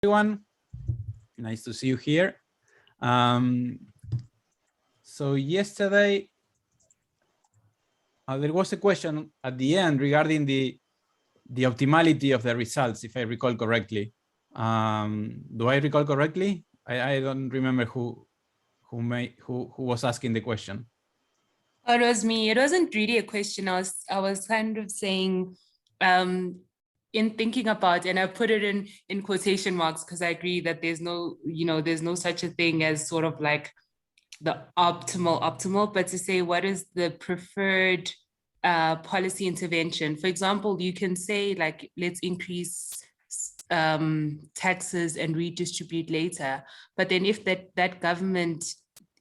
everyone. Nice to see you here. So yesterday, there was a question at the end regarding the optimality of the results, if I recall correctly. Do I recall correctly? I don't remember who was asking the question. Oh, it was me. It wasn't really a question. I was kind of saying, in thinking about, and I put it in quotation marks because I agree that there's no, there's no such a thing as sort of like the optimal, but to say what is the preferred policy intervention. For example, you can say like, let's increase taxes and redistribute later. But then if that government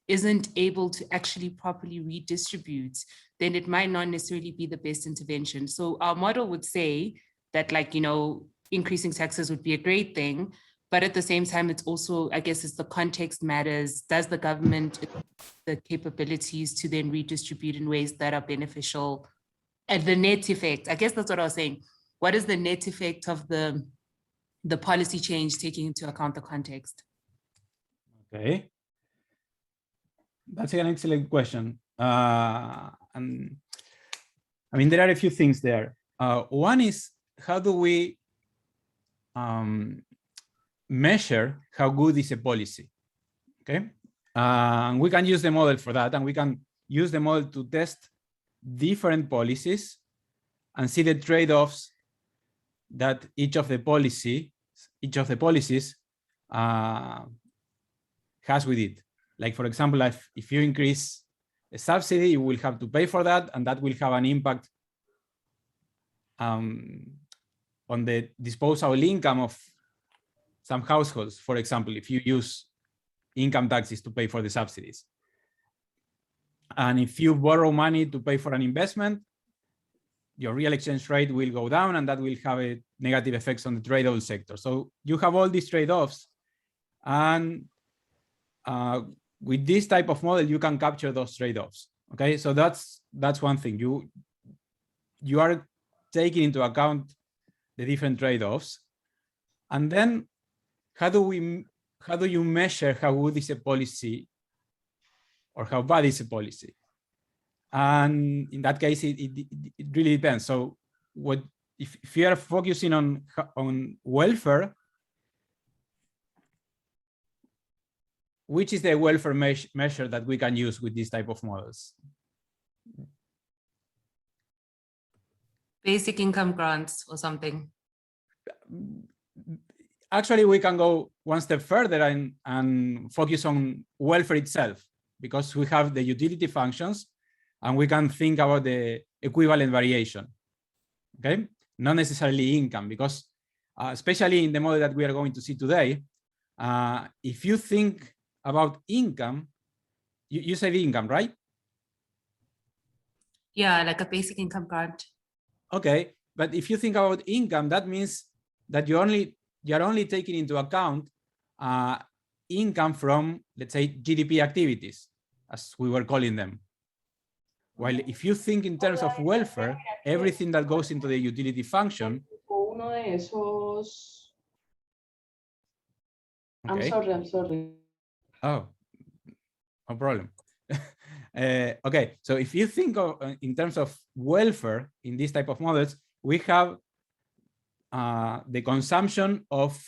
isn't able to actually properly redistribute, then it might not necessarily be the best intervention. So our model would say that, like, increasing taxes would be a great thing, but at the same time, it's also, I guess, it's the context matters. Does the government have the capabilities to then redistribute in ways that are beneficial? And the net effect, I guess that's what I was saying. What is the net effect of the policy change taking into account the context? Okay. That's an excellent question. And I mean, there are a few things there. One is, how do we measure how good is a policy? Okay. We can use the model for that, and we can use the model to test different policies and see the trade-offs that each of the policies has with it. Like, for example, if you increase a subsidy, you will have to pay for that, and that will have an impact on the disposable income of some households. For example, if you use income taxes to pay for the subsidies. And if you borrow money to pay for an investment, your real exchange rate will go down, and that will have a negative effects on the tradable sector. So you have all these trade-offs, and with this type of model, you can capture those trade-offs. Okay, so that's one thing. You are taking into account the different trade-offs, and then how do you measure how good is a policy or how bad is a policy? And in that case, it really depends. So if you are focusing on welfare, which is the welfare measure that we can use with this type of models? Basic income grants or something. Actually, we can go one step further and focus on welfare itself, because we have the utility functions, and we can think about the equivalent variation. Okay, not necessarily income, because especially in the model that we are going to see today, if you think about income, you said income, right? Yeah, like a basic income grant. Okay, but if you think about income, that means that you're only taking into account income from, let's say, GDP activities, as we were calling them. While if you think in terms of welfare, everything that goes into the utility function. Okay. I'm sorry. Oh, no problem. Okay, so if you think of in terms of welfare in this type of models, we have the consumption of,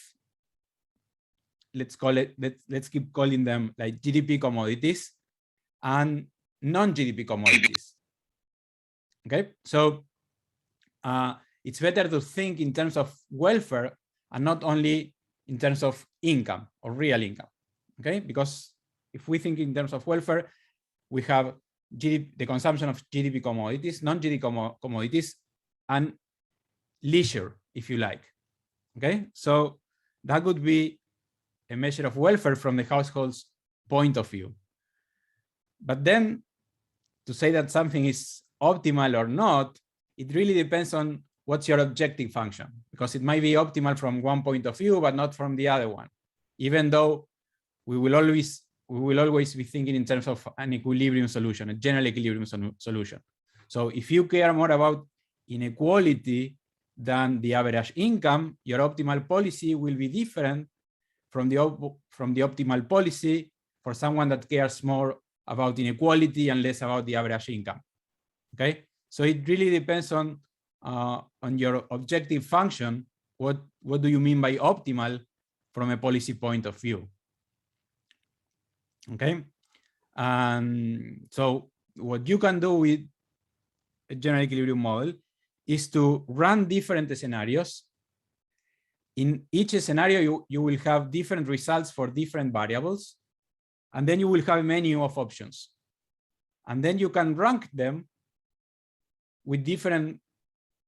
let's keep calling them like GDP commodities and non-GDP commodities. Okay, so it's better to think in terms of welfare and not only in terms of income or real income. Okay, because if we think in terms of welfare, we have the consumption of GDP commodities, non-GDP commodities, and leisure, if you like. Okay, so that would be a measure of welfare from the household's point of view. But then, to say that something is optimal or not, it really depends on what's your objective function, because it might be optimal from one point of view, but not from the other one, even though we will always be thinking in terms of an equilibrium solution, a general equilibrium solution. So if you care more about inequality than the average income, your optimal policy will be different from the optimal policy for someone that cares more about inequality and less about the average income. Okay, so it really depends on your objective function. What do you mean by optimal from a policy point of view? Okay, and so what you can do with a general equilibrium model is to run different scenarios. In each scenario, you will have different results for different variables, and then you will have a menu of options. And then you can rank them with different,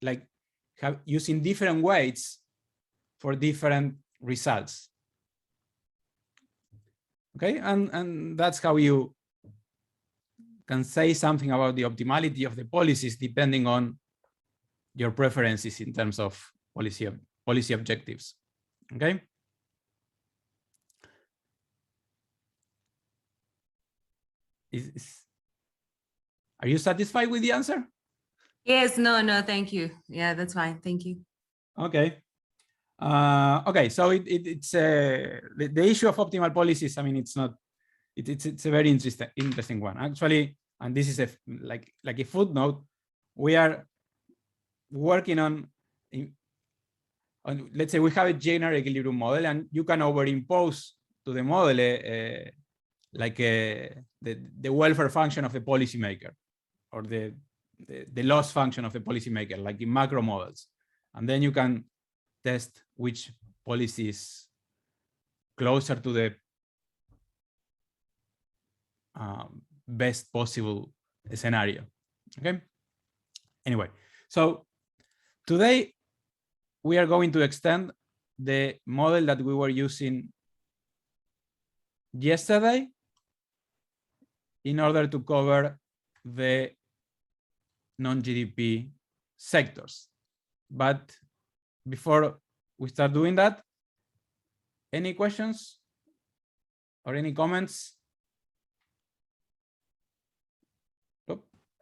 like using different weights for different results. Okay, and that's how you can say something about the optimality of the policies depending on your preferences in terms of policy objectives. Okay. Are you satisfied with the answer? Yes, no, thank you. Yeah, that's fine. Thank you. Okay. Okay, so it's the issue of optimal policies. I mean, it's not. It's a very interesting one actually, and this is like a footnote. We are working on let's say we have a general equilibrium model, and you can overimpose to the model the welfare function of the policymaker, or the loss function of the policymaker, like in macro models, and then you can test which policy is closer to the best possible scenario. Okay. Anyway, so today we are going to extend the model that we were using yesterday in order to cover the non-GDP sectors. But before we start doing that, any questions or any comments?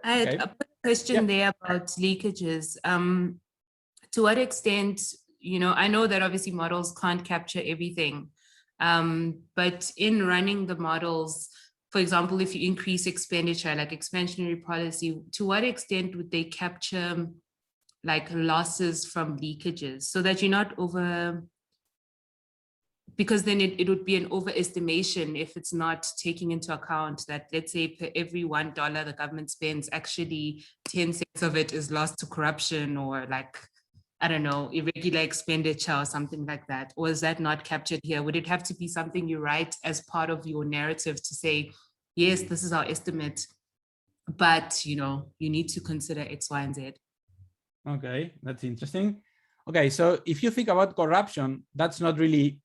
I had a question there about leakages. To what extent, I know that obviously models can't capture everything, but in running the models, for example, if you increase expenditure, like expansionary policy, to what extent would they capture like losses from leakages, so that you're not because then it would be an overestimation if it's not taking into account that, let's say, per every $1 the government spends, actually 10 cents of it is lost to corruption, or like, I don't know, irregular expenditure or something like that? Or is that not captured here? Would it have to be something you write as part of your narrative to say, yes, this is our estimate, but you need to consider X, Y, and Z? Okay, that's interesting. Okay, so if you think about corruption, that's not really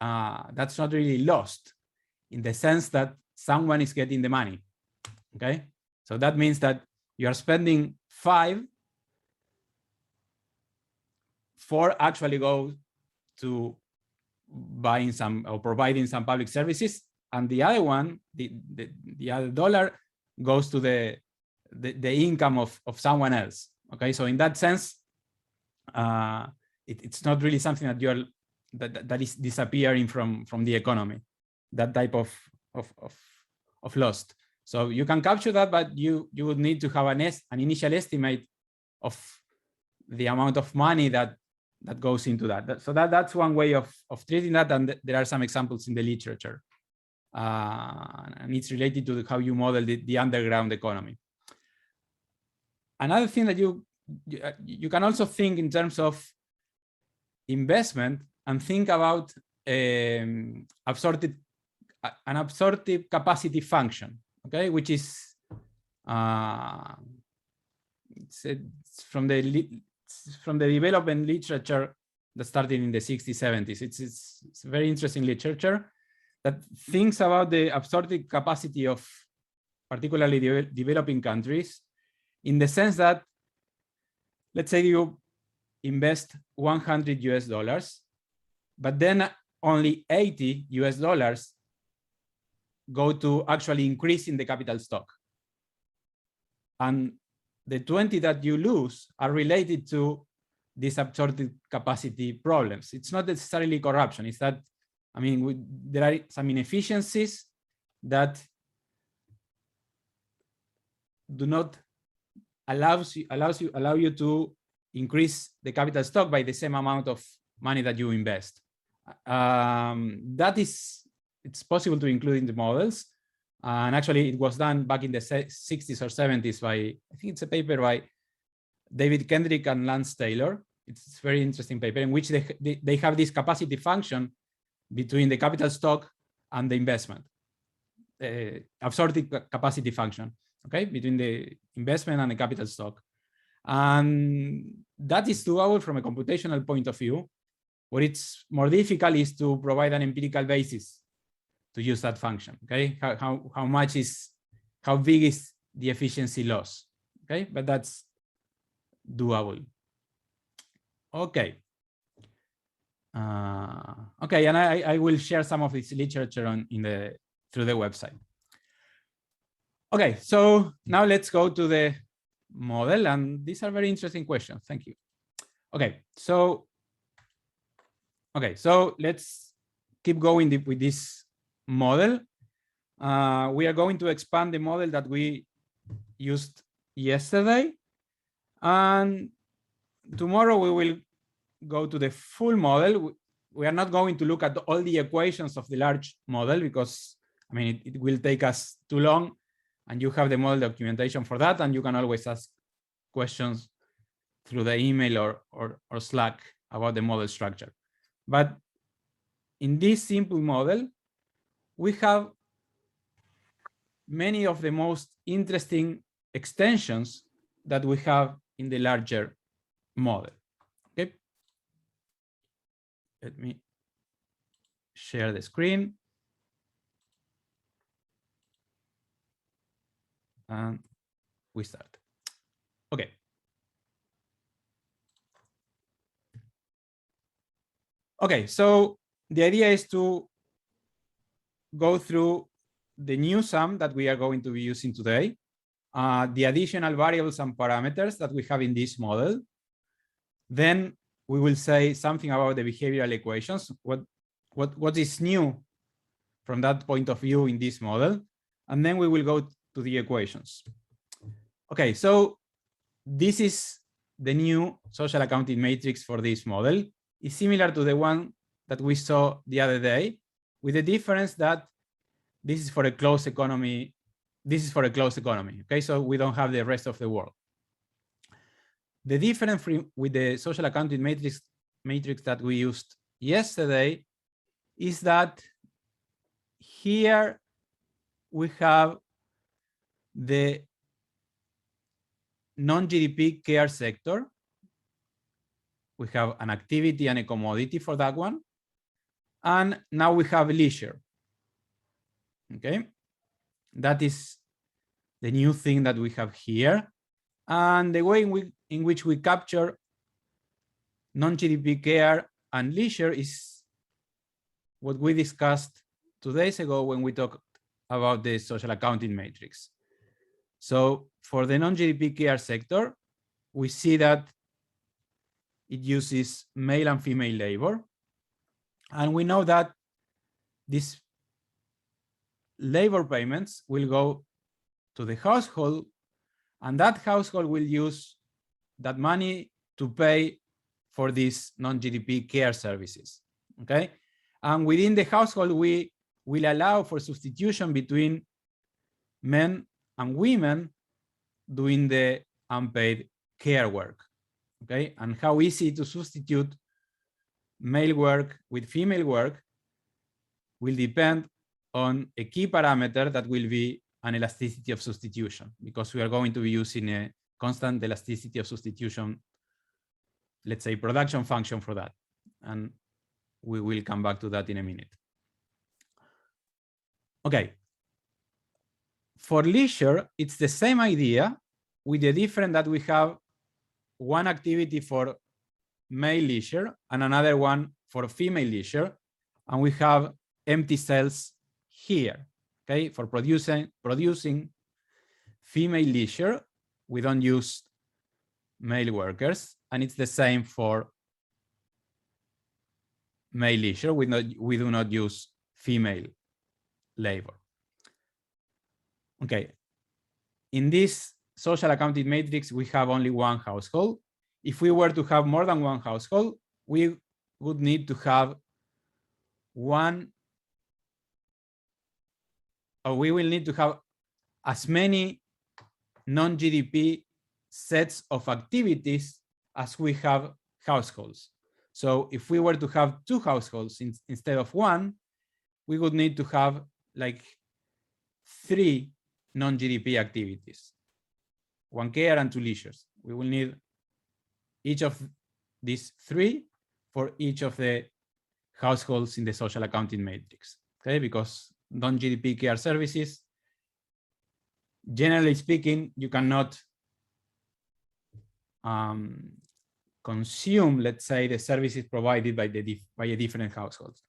lost, in the sense that someone is getting the money. Okay, so that means that you are spending 5 for actually go to buying some or providing some public services, and the other one, the other dollar, goes to the income of someone else. Okay, so in that sense, it's not really something that you're that is disappearing from the economy, that type of loss. So you can capture that, but you would need to have an initial estimate of the amount of money that goes into that. So that's one way of treating that, and there are some examples in the literature, and it's related to how you model the underground economy. Another thing that you can also think in terms of investment, and think about an absorptive capacity function, okay, which is it's from the development literature that started in the 60s, 70s. It's very interesting literature that thinks about the absorptive capacity of particularly developing countries, in the sense that, let's say you invest $100, but then only $80 go to actually increasing the capital stock. And the 20 that you lose are related to these absorptive capacity problems. It's not necessarily corruption. It's that I mean, there are some inefficiencies that do not allow you to increase the capital stock by the same amount of money that you invest. It's possible to include in the models. And actually it was done back in the 60s or 70s by, I think it's a paper by David Kendrick and Lance Taylor. It's a very interesting paper in which they have this capacity function between the capital stock and the investment, absorptive capacity function, okay, between the investment and the capital stock. And that is doable from a computational point of view. What it's more difficult is to provide an empirical basis to use that function, okay? How big is the efficiency loss, okay? But that's doable. Okay. Okay, and I will share some of this literature through the website. Okay, so now let's go to the model, and these are very interesting questions. Thank you. Okay, so let's keep going with this model. We are going to expand the model that we used yesterday, and tomorrow we will go to the full model. We are not going to look at all the equations of the large model because, I mean, it will take us too long, and you have the model documentation for that, and you can always ask questions through the email or Slack about the model structure. But in this simple model, we have many of the most interesting extensions that we have in the larger model. Okay. Let me share the screen. And we start. Okay. Okay, so the idea is to go through the new sum that we are going to be using today, the additional variables and parameters that we have in this model. Then we will say something about the behavioral equations, what is new from that point of view in this model, and then we will go to the equations. Okay, so this is the new social accounting matrix for this model. It's similar to the one that we saw the other day, with the difference that this is for a closed economy. This is for a closed economy. Okay, so we don't have the rest of the world. The difference with the social accounting matrix that we used yesterday is that here we have the non-GDP care sector. We have an activity and a commodity for that one. And now we have leisure. Okay, that is the new thing that we have here. And the way in which we capture non-GDP care and leisure is what we discussed 2 days ago when we talked about the social accounting matrix. So for the non-GDP care sector, we see that it uses male and female labor. And we know that these labor payments will go to the household, and that household will use that money to pay for these non-GDP care services. Okay, and within the household, we will allow for substitution between men and women doing the unpaid care work. Okay, and how easy to substitute male work with female work will depend on a key parameter that will be an elasticity of substitution, because we are going to be using a constant elasticity of substitution, let's say production function for that. And we will come back to that in a minute. Okay. For leisure, it's the same idea, with the difference that we have one activity for male leisure and another one for female leisure, and we have empty cells here. Okay, for producing female leisure, we don't use male workers, and it's the same for male leisure. We do not use female labor. Okay. In this social accounting matrix, we have only one household. If we were to have more than one household, we would need to have we will need to have as many non-GDP sets of activities as we have households. So if we were to have two households instead of one, we would need to have like 3 non-GDP activities, 1 care and 2 leisures. We will need each of these 3 for each of the households in the social accounting matrix, okay? Because non-GDP care services, generally speaking, you cannot consume, let's say, the services provided by a different households.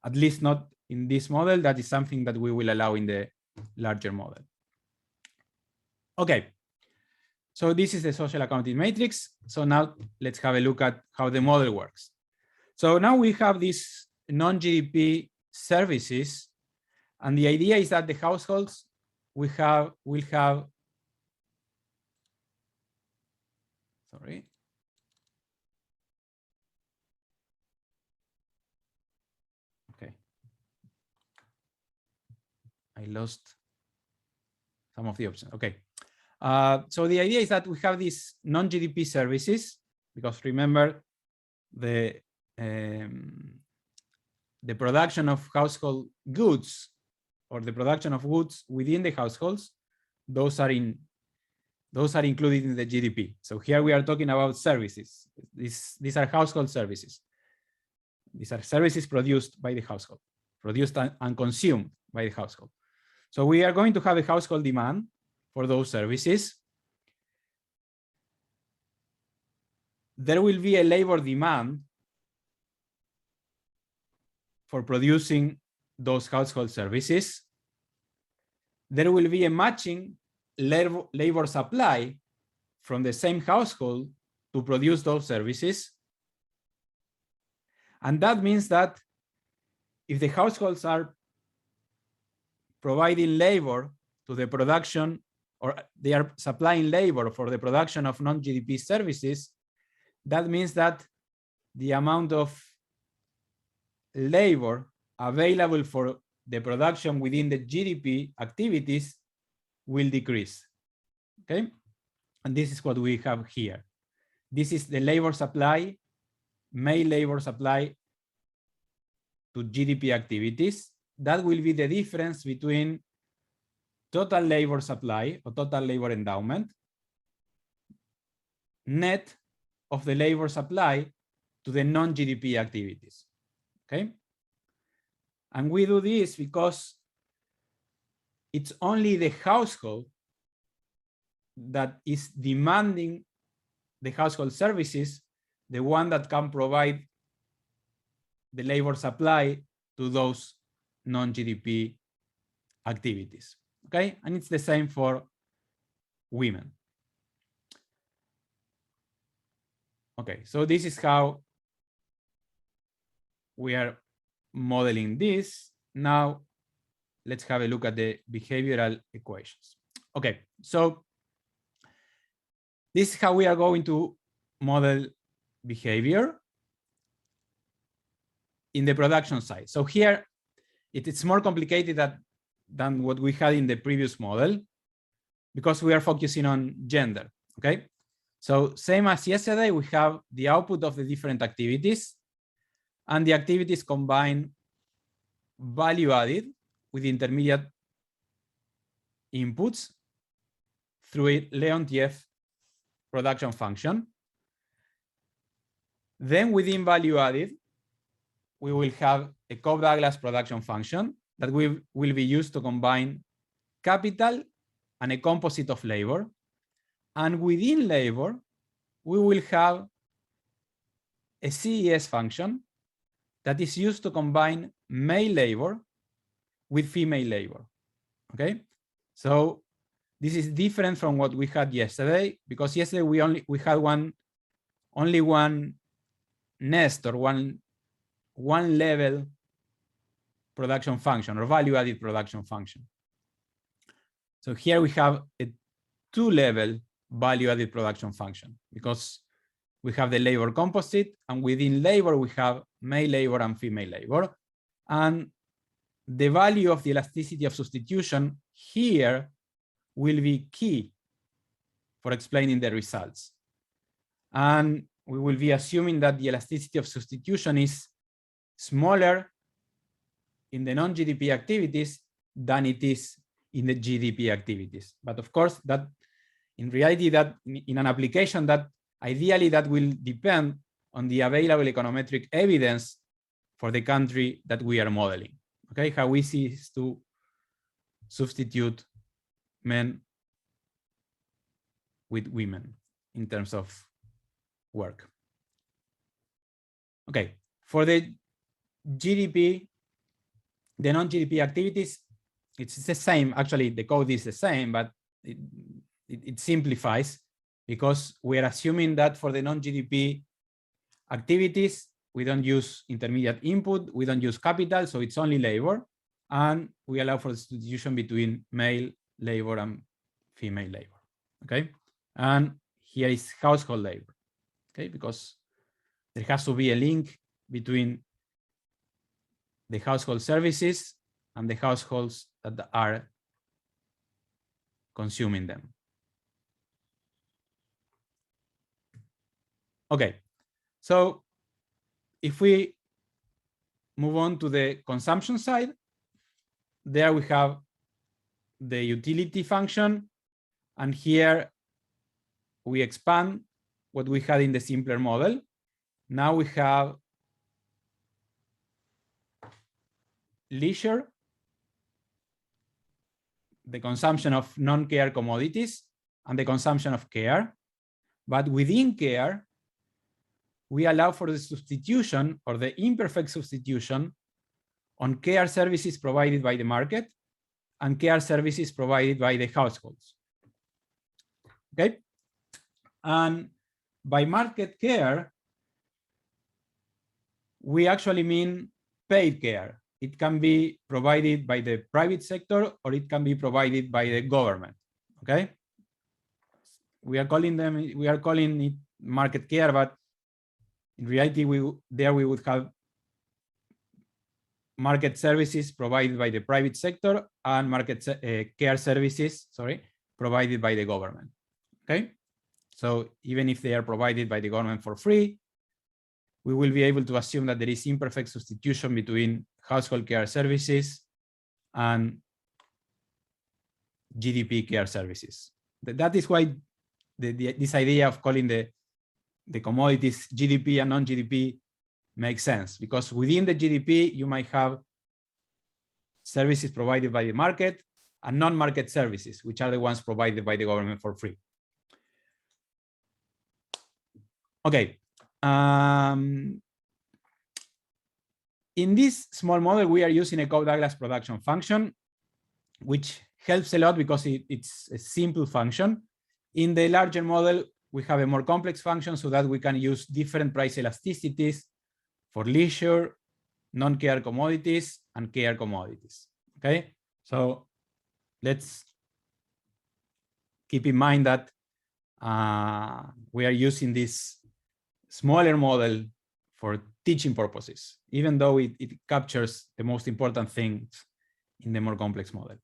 At least not in this model. That is something that we will allow in the larger model. Okay, so this is the social accounting matrix. So now let's have a look at how the model works. So now we have these non-GDP services, and the idea is that the households will have sorry. Okay. I lost some of the options. Okay. So the idea is that we have these non-GDP services, because remember the production of household goods, or the production of goods within the households, those are included in the GDP. So here we are talking about services. These are household services. These are services produced by the household, produced and consumed by the household. So we are going to have a household demand for those services. There will be a labor demand for producing those household services. There will be a matching labor supply from the same household to produce those services. And that means that if the households are providing labor to the production, or they are supplying labor for the production of non-GDP services, that means that the amount of labor available for the production within the GDP activities will decrease, okay? And this is what we have here. This is the labor supply, male labor supply to GDP activities. That will be the difference between total labor supply or total labor endowment, net of the labor supply to the non-GDP activities, okay? And we do this because it's only the household that is demanding the household services, the one that can provide the labor supply to those non-GDP activities, okay? And it's the same for women. Okay, so this is how we are modeling this. Now, let's have a look at the behavioral equations. Okay, so this is how we are going to model behavior in the production side. So here, it's more complicated than what we had in the previous model, because we are focusing on gender, okay? So same as yesterday, we have the output of the different activities, and the activities combine value added with intermediate inputs through a Leontief production function. Then within value added, we will have a Cobb-Douglas production function that will be used to combine capital and a composite of labor. And within labor, we will have a CGE function that is used to combine male labor with female labor, okay? So this is different from what we had yesterday, because yesterday we had only one nest, or one one level production function or value added production function. So here we have a two-level value added production function because we have the labor composite, and within labor we have male labor and female labor. And the value of the elasticity of substitution here will be key for explaining the results. And we will be assuming that the elasticity of substitution is smaller in the non-GDP activities than it is in the GDP activities. But of course, that in reality, that in an application, that ideally that will depend on the available econometric evidence for the country that we are modeling. Okay, how easy is to substitute men with women in terms of work. Okay, for the GDP, the non-GDP activities, it's the same. Actually, the code is the same, but it simplifies because we are assuming that for the non-GDP activities, we don't use intermediate input, we don't use capital, so it's only labor, and we allow for the substitution between male labor and female labor. Okay, and here is household labor. Okay, because there has to be a link between the household services and the households that are consuming them. Okay, so if we move on to the consumption side, there we have the utility function, and here we expand what we had in the simpler model. Now we have leisure, the consumption of non-care commodities, and the consumption of care. But within care, we allow for the substitution or the imperfect substitution on care services provided by the market and care services provided by the households. Okay, and by market care, we actually mean paid care. It can be provided by the private sector or it can be provided by the government. Okay, we are calling it market care, but in reality, we would have market services provided by the private sector and market care services, provided by the government. Okay, so even if they are provided by the government for free, we will be able to assume that there is imperfect substitution between household care services and GDP care services. That is why this idea of calling the commodities GDP and non-GDP makes sense, because within the GDP, you might have services provided by the market and non-market services, which are the ones provided by the government for free. Okay. In this small model, we are using a Coe-Douglas production function, which helps a lot because it's a simple function. In the larger model, we have a more complex function so that we can use different price elasticities for leisure, non-care commodities, and care commodities. Okay, so let's keep in mind that we are using this smaller model for teaching purposes, even though it captures the most important things in the more complex model.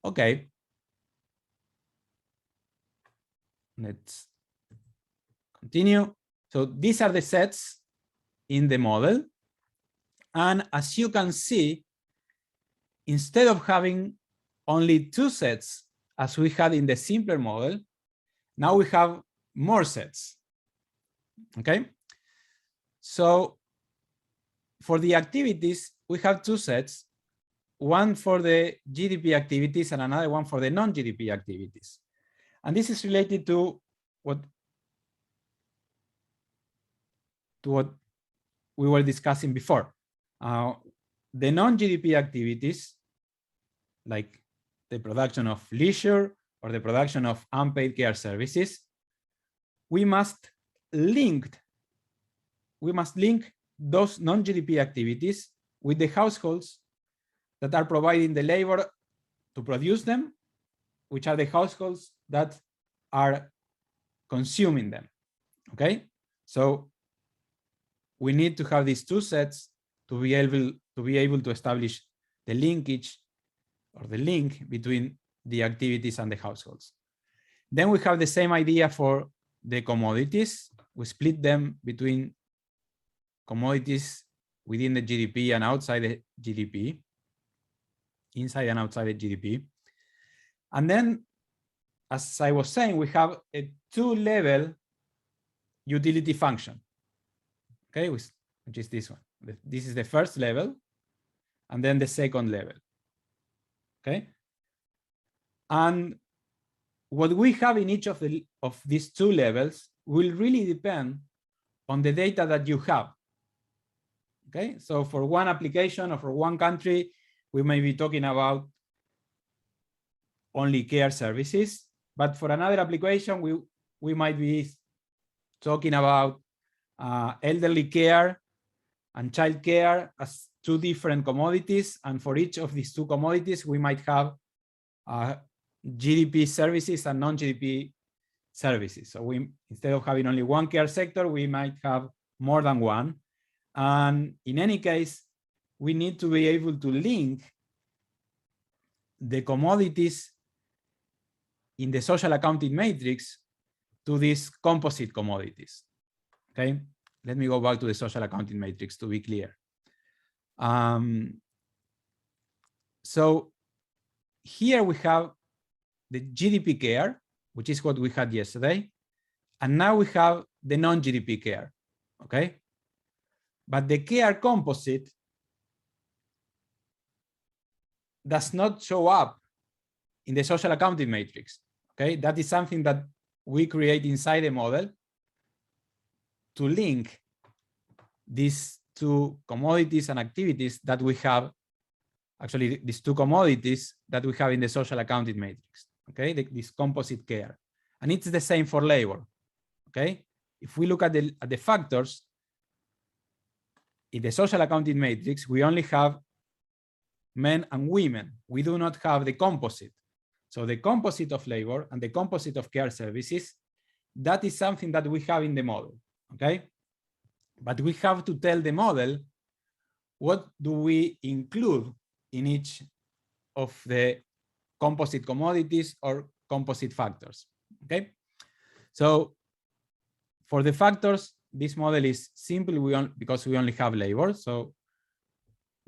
Okay. Let's continue. So these are the sets in the model. And as you can see, instead of having only two sets as we had in the simpler model, now we have more sets. Okay. So for the activities, we have two sets, one for the GDP activities and another one for the non-GDP activities. And this is related to what we were discussing before. The non-GDP activities, like the production of leisure or the production of unpaid care services, we must link those non-GDP activities with the households that are providing the labor to produce them, which are the households that are consuming them. Okay, so we need to have these two sets to be able to establish the linkage or the link between the activities and the households. Then we have the same idea for the commodities. We split them between commodities within the GDP and outside the GDP, inside and outside the GDP. And then, as I was saying, we have a two-level utility function, okay, which is this one. This is the first level, and then the second level, okay? And what we have in each of these two levels will really depend on the data that you have, okay? So for one application or for one country, we may be talking about only care services, but for another application, we might be talking about elderly care and child care as two different commodities. And for each of these two commodities, we might have GDP services and non-GDP services. So instead of having only one care sector, we might have more than one. And in any case, we need to be able to link the commodities in the social accounting matrix to these composite commodities. Okay, let me go back to the social accounting matrix to be clear. So here we have the GDP care, which is what we had yesterday. And now we have the non-GDP care, okay? But the care composite does not show up in the social accounting matrix, okay? That is something that we create inside the model to link these two commodities and activities that we have, actually these two commodities that we have in the social accounting matrix, okay? This composite care. And it's the same for labor, okay? If we look at the factors, in the social accounting matrix, we only have men and women. We do not have the composite. So the composite of labor and the composite of care services, that is something that we have in the model, okay? But we have to tell the model what do we include in each of the composite commodities or composite factors, okay? So for the factors, this model is simple because we only have labor, so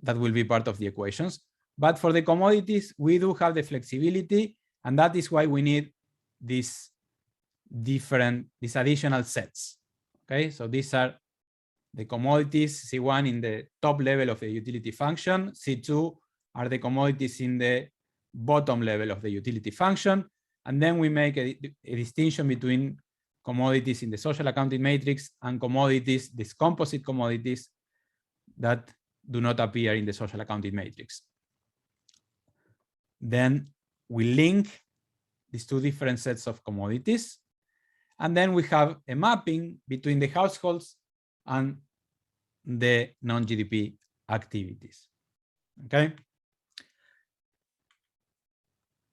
that will be part of the equations. But for the commodities, we do have the flexibility, and that is why we need these additional sets. Okay, so these are the commodities, C1 in the top level of the utility function, C2 are the commodities in the bottom level of the utility function, and then we make a distinction between commodities in the social accounting matrix and commodities, these composite commodities that do not appear in the social accounting matrix. Then we link these two different sets of commodities, and then we have a mapping between the households and the non-GDP activities, okay?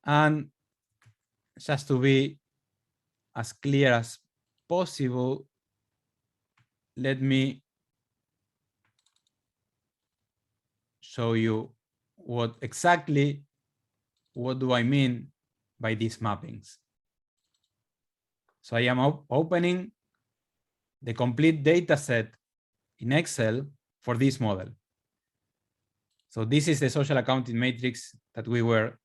And just to be as clear as possible, let me show you what do I mean by these mappings. So I am opening the complete data set in Excel for this model. So this is the social accounting matrix that we were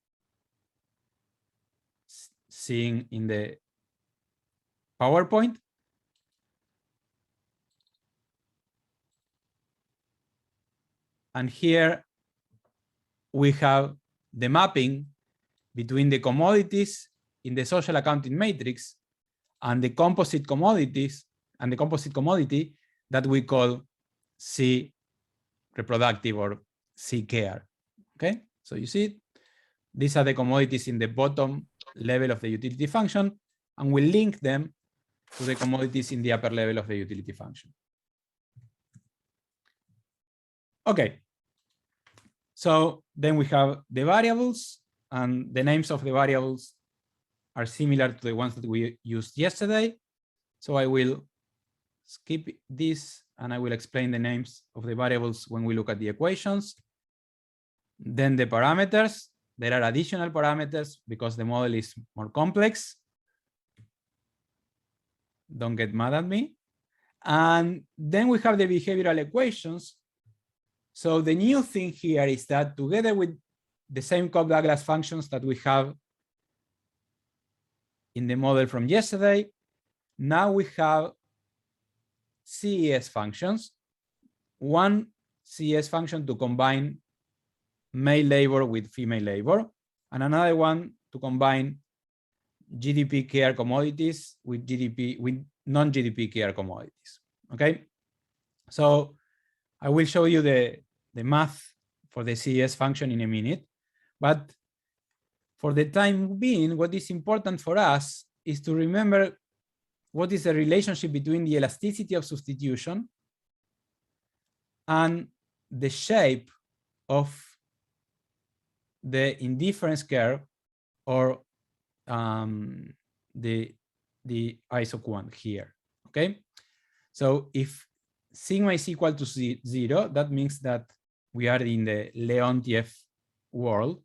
seeing in the PowerPoint. And here we have the mapping between the commodities in the social accounting matrix and the composite commodities and the composite commodity that we call C reproductive or C care. Okay, so you see, these are the commodities in the bottom level of the utility function, and we link them to the commodities in the upper level of the utility function. Okay. So then we have the variables, and the names of the variables are similar to the ones that we used yesterday. So I will skip this and I will explain the names of the variables when we look at the equations. Then the parameters, there are additional parameters because the model is more complex. Don't get mad at me. And then we have the behavioral equations. So the new thing here is that together with the same Cobb-Douglas functions that we have in the model from yesterday, now we have CES functions. One CES function to combine male labor with female labor, and another one to combine GDP care commodities with non-GDP care commodities. Okay, so I will show you the math for the CES function in a minute, but for the time being, what is important for us is to remember what is the relationship between the elasticity of substitution and the shape of the indifference curve, or the isoquant here. Okay, so if sigma is equal to 0, that means that we are in the Leontief world,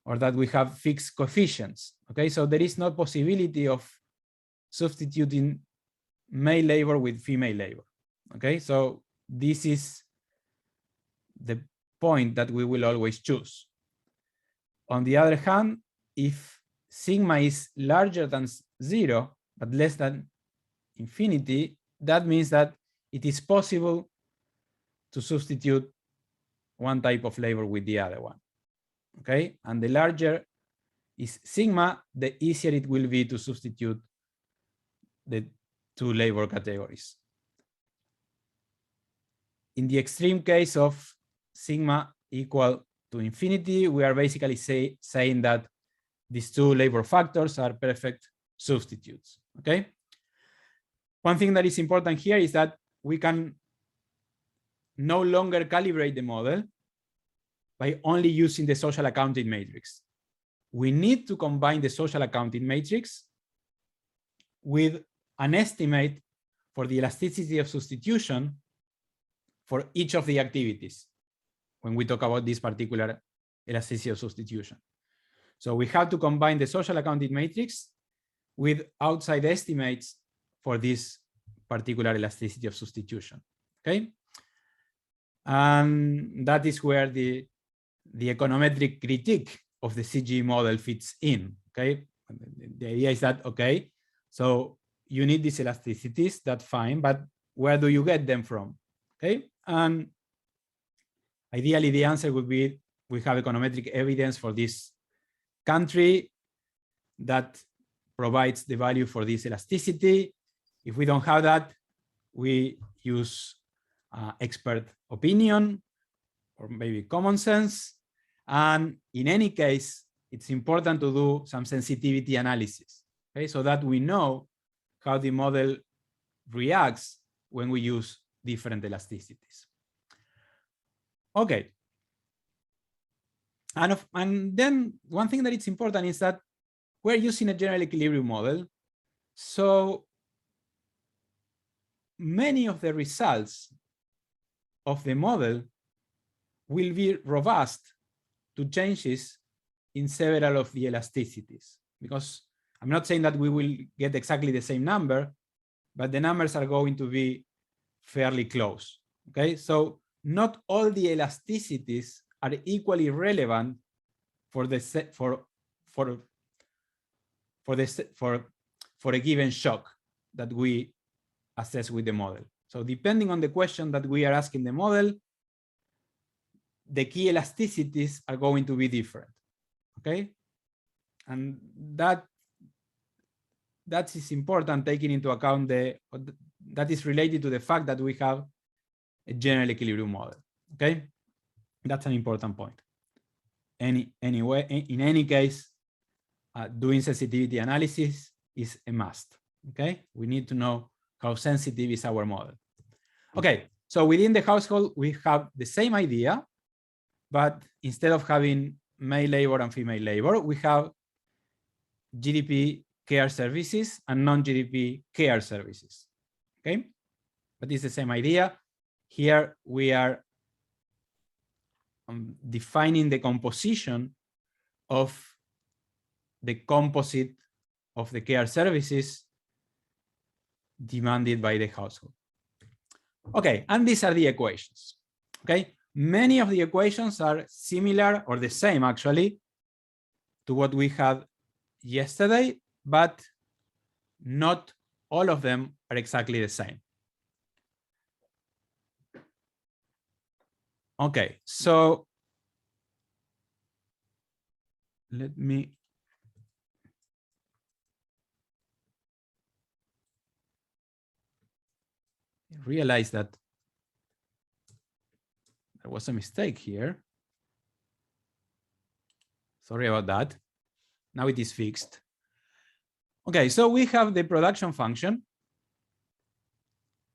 or that we have fixed coefficients. Okay, so there is no possibility of substituting male labor with female labor. Okay, so this is the point that we will always choose. On the other hand, if sigma is larger than 0, but less than infinity, that means that it is possible to substitute one type of labor with the other one. Okay, and the larger is sigma, the easier it will be to substitute the two labor categories. In the extreme case of sigma equal to infinity, we are basically saying that these two labor factors are perfect substitutes. Okay. One thing that is important here is that we can no longer calibrate the model by only using the social accounting matrix. We need to combine the social accounting matrix with an estimate for the elasticity of substitution for each of the activities when we talk about this particular elasticity of substitution. So we have to combine the social accounting matrix with outside estimates for this particular elasticity of substitution. Okay, and that is where the econometric critique of the CGE model fits in. Okay, the idea is that, okay, so you need these elasticities, that's fine, but where do you get them from? Okay, and ideally the answer would be we have econometric evidence for this country that provides the value for this elasticity. If we don't have that, we use expert opinion or maybe common sense. And in any case, it's important to do some sensitivity analysis, okay, so that we know how the model reacts when we use different elasticities. Okay. And then one thing that is important is that we're using a general equilibrium model. So many of the results of the model will be robust to changes in several of the elasticities, because I'm not saying that we will get exactly the same number, but the numbers are going to be fairly close. Okay, so not all the elasticities are equally relevant for the for a given shock that we assess with the model. So depending on the question that we are asking the model, the key elasticities are going to be different. Okay, and that is important, taking into account that is related to the fact that we have a general equilibrium model. Okay, that's an important point. Anyway, in any case, doing sensitivity analysis is a must. Okay, we need to know how sensitive is our model. Okay, So within the household, we have the same idea, but instead of having male labor and female labor, we have GDP care services and non-GDP care services. Okay, but it's the same idea. Here we are defining the composition of the composite of the care services demanded by the household. Okay, and these are the equations. Okay, many of the equations are similar or the same actually to what we had yesterday, but not all of them are exactly the same. Okay, so let me realize that there was a mistake here. Sorry about that. Now it is fixed. Okay, so we have the production function,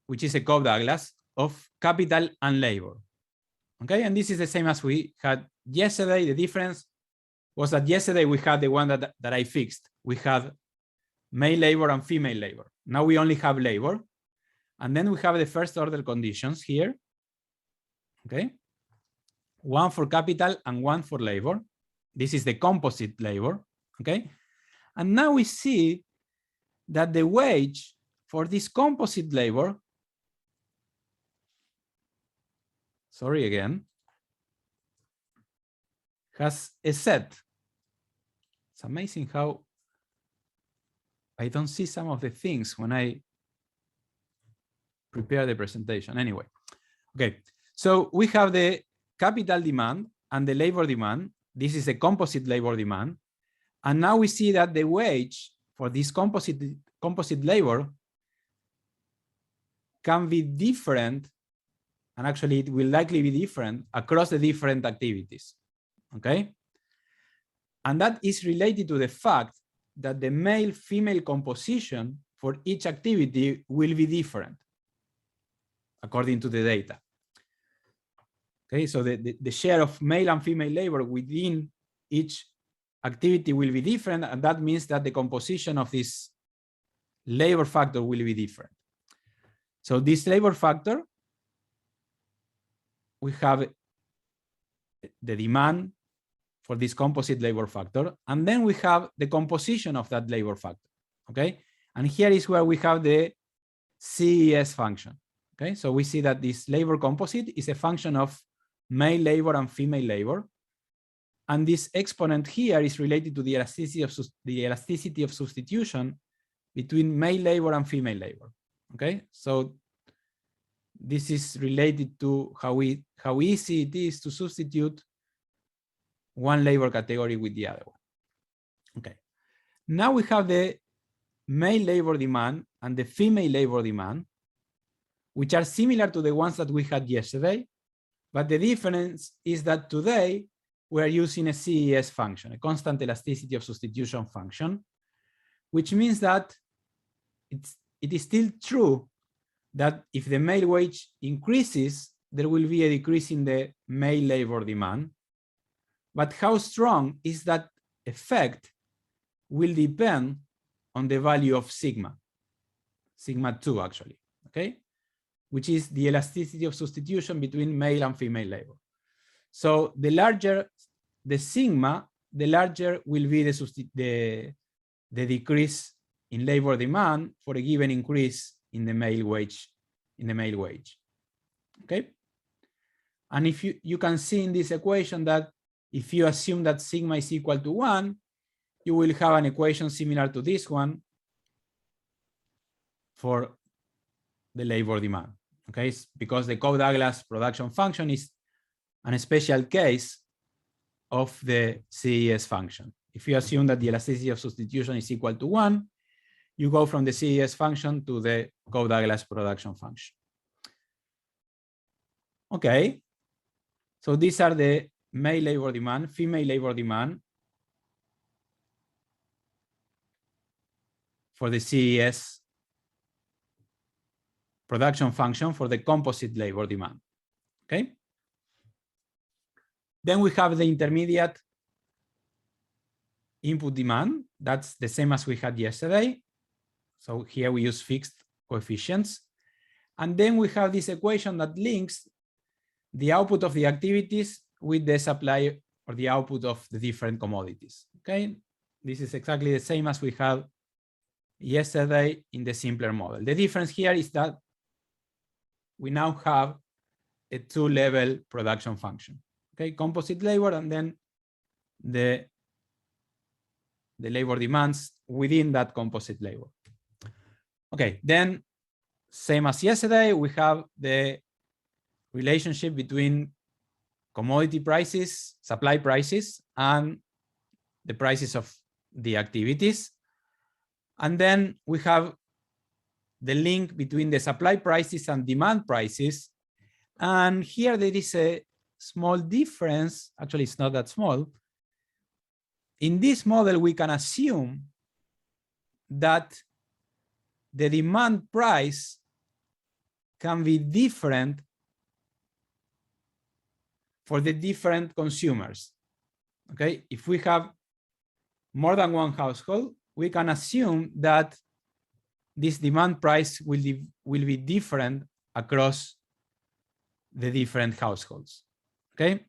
which is a Cobb-Douglas of capital and labor. Okay, and this is the same as we had yesterday. The difference was that yesterday we had the one that I fixed. We had male labor and female labor. Now we only have labor. And then we have the first order conditions here. Okay, one for capital and one for labor. This is the composite labor. Okay, and now we see that the wage for this composite labor, sorry again, has a set. It's amazing how I don't see some of the things when I prepare the presentation. Anyway, okay, so we have the capital demand and the labor demand. This is a composite labor demand. And now we see that the wage for this composite labor can be different, and actually it will likely be different across the different activities. Okay, and that is related to the fact that the male-female composition for each activity will be different according to the data. Okay, so the share of male and female labor within each activity will be different, and that means that the composition of this labor factor will be different. So this labor factor, we have the demand for this composite labor factor, and then we have the composition of that labor factor. Okay, and here is where we have the CGE function. Okay, so we see that this labor composite is a function of male labor and female labor, and this exponent here is related to the elasticity of substitution between male labor and female labor. Okay, so this is related to how easy it is to substitute one labor category with the other one. Okay, now we have the male labor demand and the female labor demand, which are similar to the ones that we had yesterday, but the difference is that today we are using a CGE function, a constant elasticity of substitution function, which means that it is still true that if the male wage increases, there will be a decrease in the male labor demand. But how strong is that effect will depend on the value of sigma 2 actually, okay? Which is the elasticity of substitution between male and female labor. So the larger the sigma, the larger will be the decrease in labor demand for a given increase in the male wage, okay? And if you can see in this equation that if you assume that sigma is equal to 1, you will have an equation similar to this one for the labor demand, okay? Because the Cobb-Douglas production function is a special case of the CGE function. If you assume that the elasticity of substitution is equal to 1, you go from the CGE function to the Cobb-Douglas production function. Okay, so these are the male labor demand, female labor demand for the CGE production function for the composite labor demand. Okay. Then we have the intermediate input demand. That's the same as we had yesterday. So here we use fixed coefficients. And then we have this equation that links the output of the activities with the supply or the output of the different commodities. Okay. This is exactly the same as we had yesterday in the simpler model. The difference here is that we now have a two-level production function. Okay, composite labor and then the labor demands within that composite labor. Okay, then same as yesterday, we have the relationship between commodity prices, supply prices, and the prices of the activities. And then we have the link between the supply prices and demand prices. And here there is a small difference. Actually, it's not that small. In this model, we can assume that the demand price can be different for the different consumers. Okay, if we have more than one household, we can assume that this demand price will be different across the different households. Okay,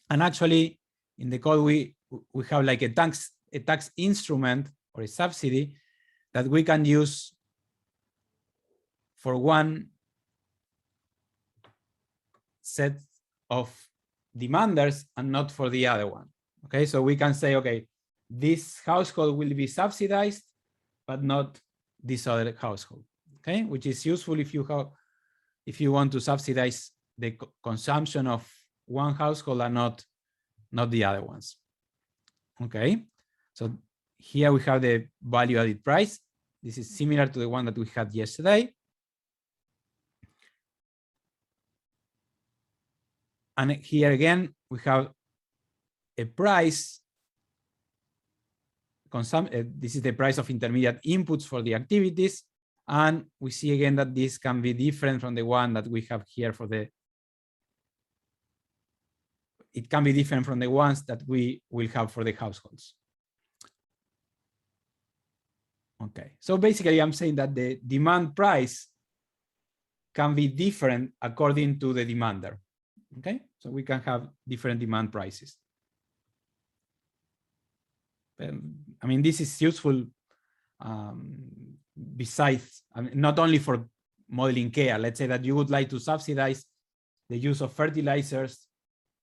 and actually in the code we have like a tax instrument or a subsidy that we can use for one set of demanders and not for the other one. Okay, so we can say, okay, this household will be subsidized, but not this other household. Okay, which is useful if you want to subsidize the consumption of one household and not the other ones. Okay, so here we have the value added price. This is similar to the one that we had yesterday. And here again, we have a price. This is the price of intermediate inputs for the activities. And we see again that this can be different from the one that we have here for the, it can be different from the ones that we will have for the households. Okay, so basically I'm saying that the demand price can be different according to the demander. Okay, so we can have different demand prices. I mean, this is useful besides, I mean, not only for modeling care. Let's say that you would like to subsidize the use of fertilizers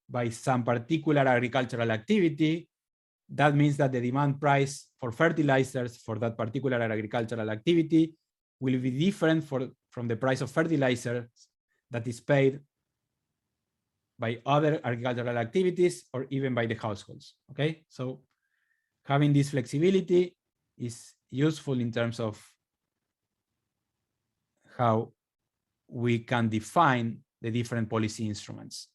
by some particular agricultural activity. That means that the demand price for fertilizers for that particular agricultural activity will be different from the price of fertilizers that is paid by other agricultural activities or even by the households. Okay, so having this flexibility is useful in terms of how we can define the different policy instruments.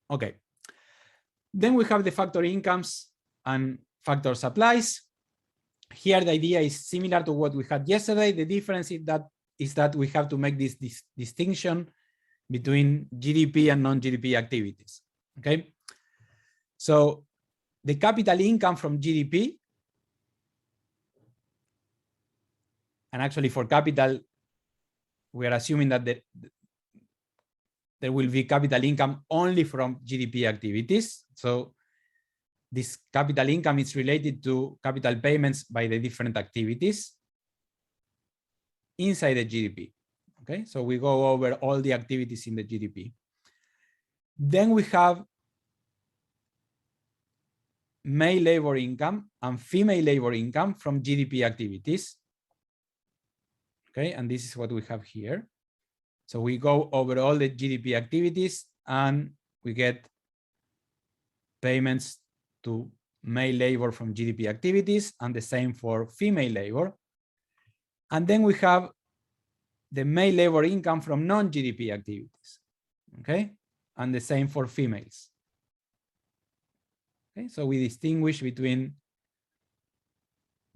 Okay, then we have the factor incomes and factor supplies. Here the idea is similar to what we had yesterday. The difference is that we have to make this distinction between GDP and non-GDP activities. Okay, so the capital income from GDP, and actually for capital, we are assuming that there will be capital income only from GDP activities. So this capital income is related to capital payments by the different activities inside the GDP. Okay, so we go over all the activities in the GDP. Then we have male labor income and female labor income from GDP activities. Okay, and this is what we have here. So we go over all the GDP activities and we get payments to male labor from GDP activities and the same for female labor. And then we have the male labor income from non-GDP activities. Okay, and the same for females. Okay, so we distinguish between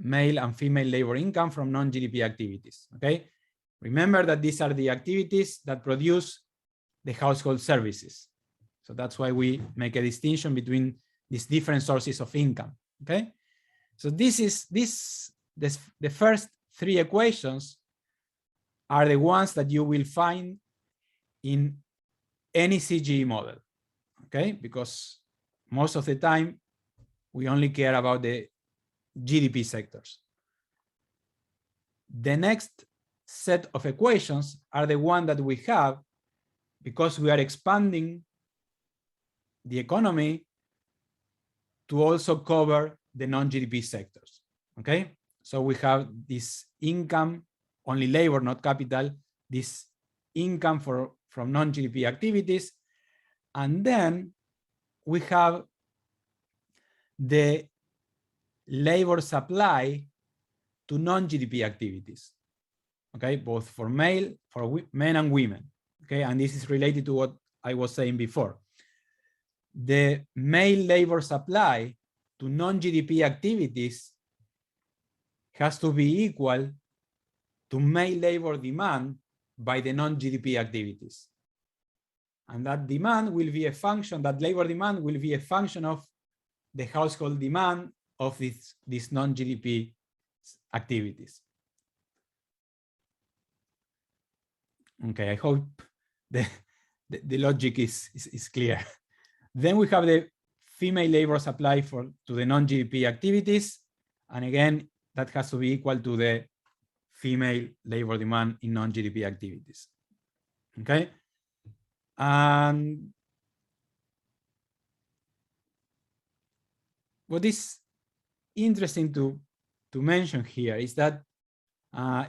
male and female labor income from non-GDP activities, okay? Remember that these are the activities that produce the household services. So that's why we make a distinction between these different sources of income, okay? So the first three equations are the ones that you will find in any CGE model, okay? Because most of the time, we only care about the GDP sectors. The next set of equations are the one that we have because we are expanding the economy to also cover the non-GDP sectors, okay? So we have this income, only labor, not capital, this income from non-GDP activities, and then we have the labor supply to non-GDP activities, okay, both for men and women, okay, and this is related to what I was saying before. The male labor supply to non-GDP activities has to be equal to male labor demand by the non-GDP activities. And that demand will be a function, that labor demand will be a function of the household demand of these non-GDP activities. Okay, I hope the logic is clear. Then we have the female labor supply to the non-GDP activities. And again, that has to be equal to the female labor demand in non-GDP activities. Okay. And what is interesting to mention here is that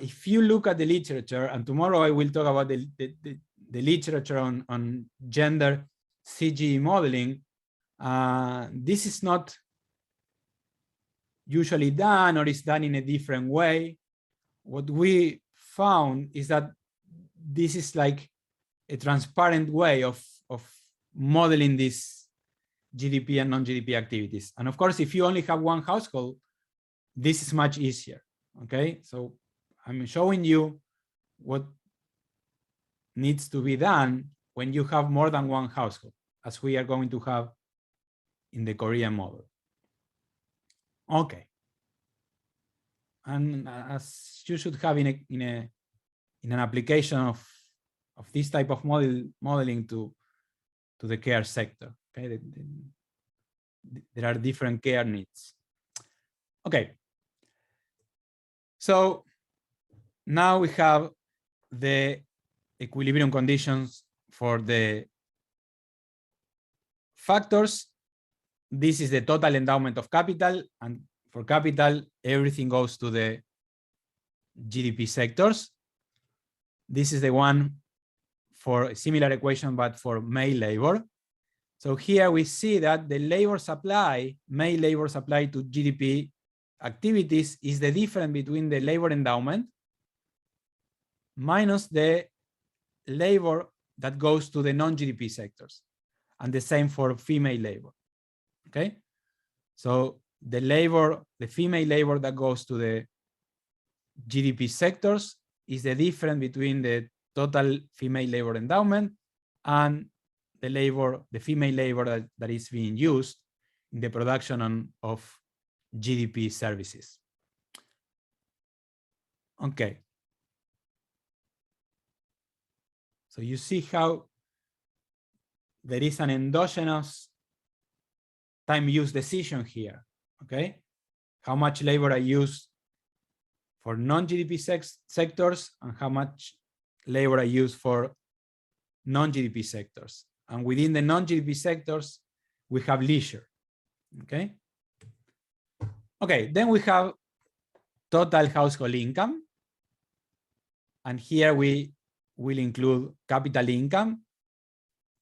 if you look at the literature, and tomorrow I will talk about the literature on gender CGE modeling, this is not usually done, or is done in a different way. What we found is that this is like a transparent way of modeling these GDP and non-GDP activities. And of course, if you only have one household, this is much easier, okay? So I'm showing you what needs to be done when you have more than one household, as we are going to have in the Korean model. Okay. And as you should have in an application of this type of modeling to the care sector, okay? There are different care needs. Okay. So now we have the equilibrium conditions for the factors. This is the total endowment of capital, and for capital, everything goes to the GDP sectors. This is the one for a similar equation, but for male labor. So here we see that the labor supply, male labor supply to GDP activities, is the difference between the labor endowment minus the labor that goes to the non-GDP sectors, and the same for female labor, okay? So the female labor that goes to the GDP sectors is the difference between the total female labor endowment and the female labor that is being used in the production of GDP services. Okay. So you see how there is an endogenous time use decision here, okay? How much labor I use for non-GDP sectors and how much labor I use for non-GDP sectors. And within the non-GDP sectors, we have leisure, okay? Okay, then we have total household income. And here we will include capital income,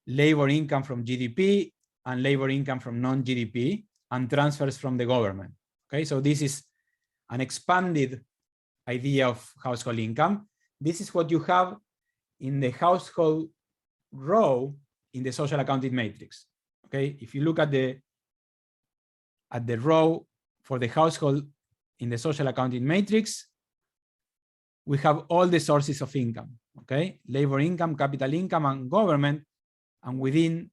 labor income from GDP, and labor income from non-GDP, and transfers from the government. Okay, so this is an expanded idea of household income. This is what you have in the household row in the social accounting matrix. Okay, if you look at the row for the household in the social accounting matrix, we have all the sources of income, okay? Labor income, capital income, and government. And within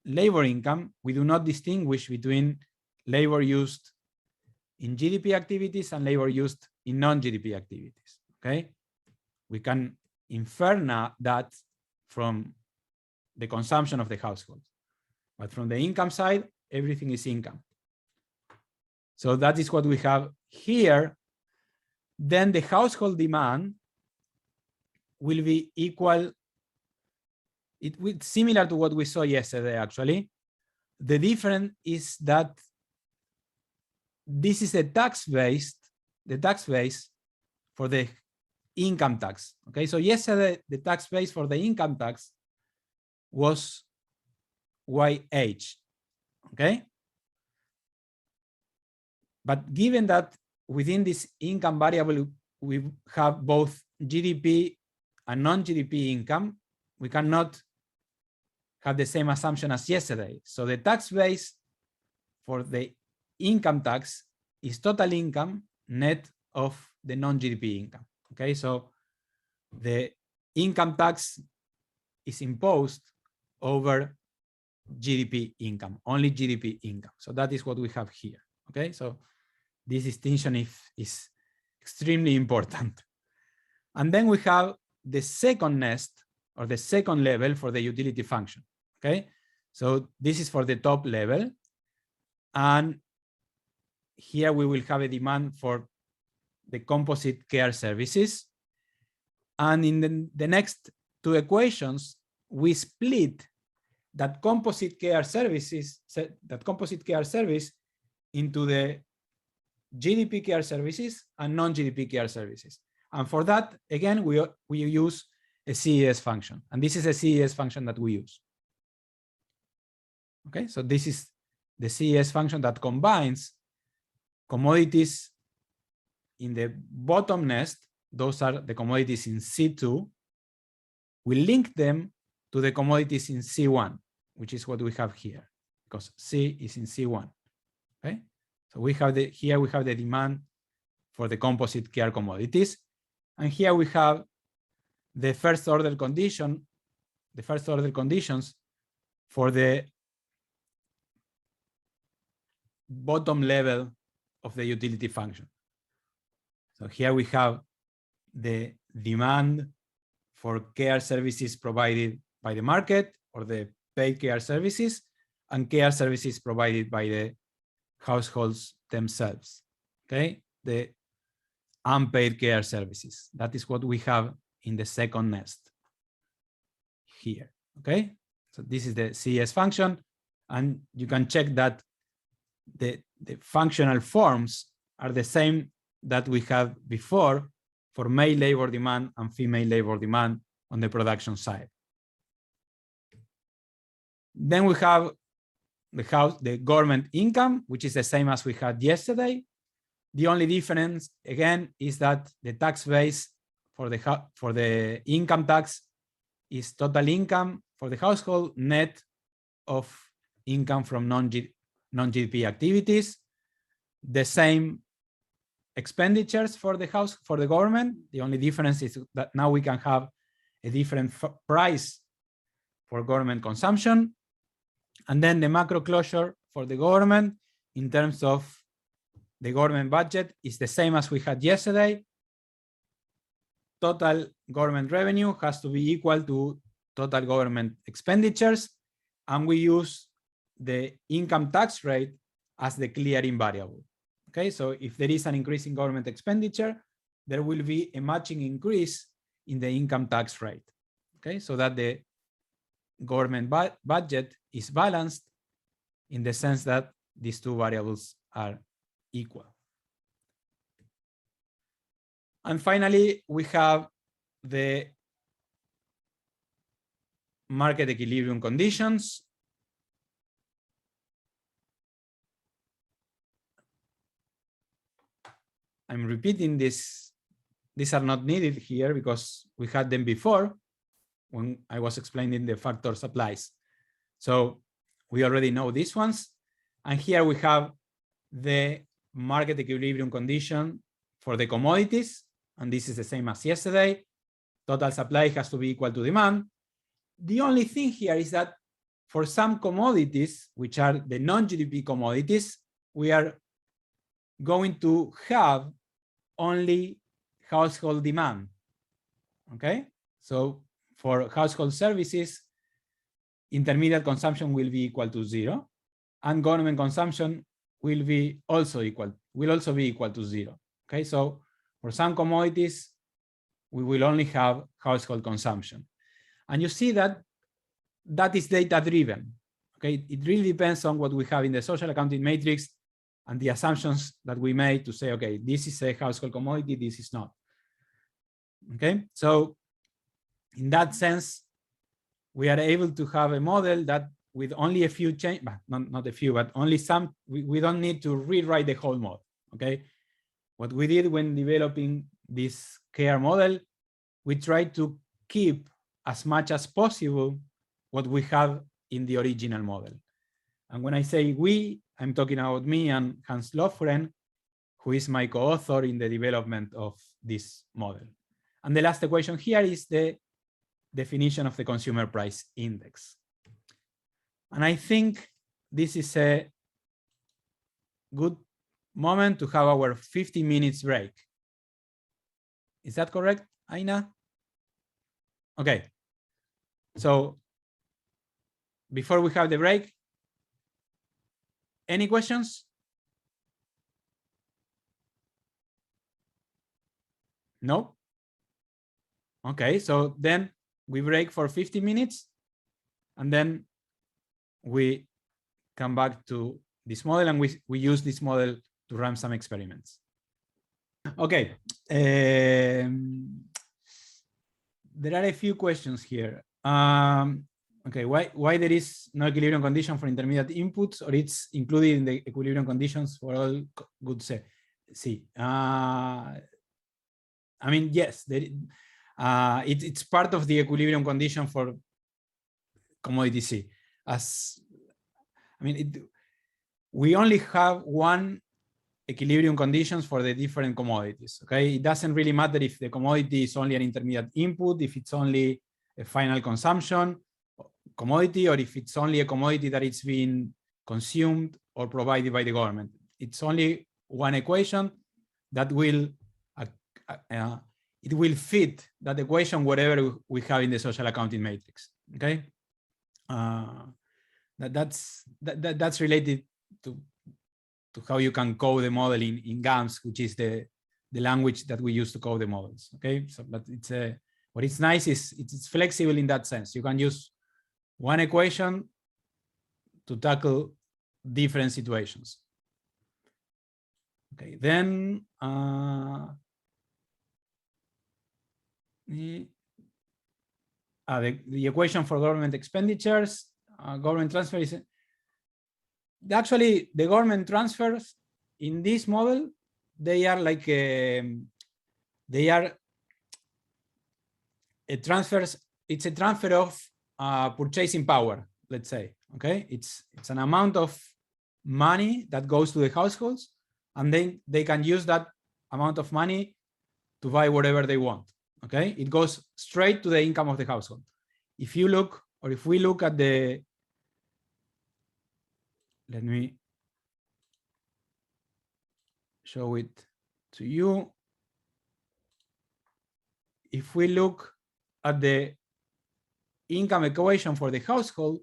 labor income, we do not distinguish between labor used in GDP activities and labor used in non-GDP activities, okay? We can infer now that from the consumption of the household. But from the income side, everything is income. So that is what we have here. Then the household demand will be equal. It will similar to what we saw yesterday, actually. The difference is that this is the tax base for the income tax. Okay, so yesterday the tax base for the income tax was YH. Okay. But given that within this income variable we have both GDP and non-GDP income, we cannot have the same assumption as yesterday. So the tax base for the income tax is total income net of the non-GDP income. Okay, so the income tax is imposed over GDP income, only GDP income. So that is what we have here. Okay, so this distinction is extremely important. And then we have the second nest or the second level for the utility function. Okay, so this is for the top level. And here we will have a demand for the composite care services. And in the next two equations, we split that composite care service into the GDP care services and non-GDP care services. And for that, again, we use a CGE function. And this is a CGE function that we use. Okay, so this is the CGE function that combines commodities in the bottom nest. Those are the commodities in C2. We link them to the commodities in C1, which is what we have here, because C is in C1. Okay, so we have here we have the demand for the composite care commodities, and here we have the first order conditions for the bottom level of the utility function. So here we have the demand for care services provided by the market or the paid care services, and care services provided by the households themselves. Okay, the unpaid care services. That is what we have in the second nest here. Okay, so this is the CGE function, and you can check that the functional forms are the same that we had before for male labor demand and female labor demand on the production side. Then we have the government income, which is the same as we had yesterday. The only difference, again, is that the tax base for the income tax is total income for the household net of income from non-GDP activities. The same expenditures for the government. The only difference is that now we can have a different price for government consumption. And then the macro closure for the government in terms of the government budget is the same as we had yesterday. Total government revenue has to be equal to total government expenditures, and we use the income tax rate as the clearing variable. Okay, so if there is an increase in government expenditure, there will be a matching increase in the income tax rate. Okay, so that the government budget is balanced in the sense that these two variables are equal. And finally, we have the market equilibrium conditions. I'm repeating this. These are not needed here because we had them before when I was explaining the factor supplies. So we already know these ones. And here we have the market equilibrium condition for the commodities, and this is the same as yesterday. Total supply has to be equal to demand. The only thing here is that for some commodities, which are the non-GDP commodities, we are going to have only household demand. Okay, so for household services, intermediate consumption will be equal to 0, and government consumption will also be equal to 0. Okay, so for some commodities, we will only have household consumption. And you see that that is data driven. Okay, it really depends on what we have in the social accounting matrix and the assumptions that we made to say, okay, this is a household commodity, this is not. Okay, so in that sense, we are able to have a model that with only a few changes, not a few, but only some, we don't need to rewrite the whole model. Okay, what we did when developing this KR model, we tried to keep as much as possible what we have in the original model. And when I say we, I'm talking about me and Hans Lofgren, who is my co-author in the development of this model. And the last equation here is the definition of the consumer price index. And I think this is a good moment to have our 50 minutes break. Is that correct, Aina? Okay. So before we have the break, any questions? No? Okay, so then we break for 50 minutes and then we come back to this model and we use this model to run some experiments. Okay. There are a few questions here. Okay, why there is no equilibrium condition for intermediate inputs, or it's included in the equilibrium conditions for all goods C? I mean, yes, it's part of the equilibrium condition for commodity C. We only have one equilibrium conditions for the different commodities. Okay, it doesn't really matter if the commodity is only an intermediate input, if it's only a final consumption commodity, or if it's only a commodity that it's being consumed or provided by the government. It's only one equation that will it will fit that equation whatever we have in the social accounting matrix. Okay, that's related to how you can code the model in GAMS, which is the language that we use to code the models. Okay, so but what is nice is it's flexible in that sense. You can use one equation to tackle different situations. Okay, then the equation for government expenditures, government transfer is actually the government transfers in this model. They are like they are a transfers. It's a transfer of purchasing power, let's say. Okay, it's an amount of money that goes to the households, and then they can use that amount of money to buy whatever they want. Okay, it goes straight to the income of the household. If you look, or if we look at the, let me show it to you. If we look at the income equation for the household,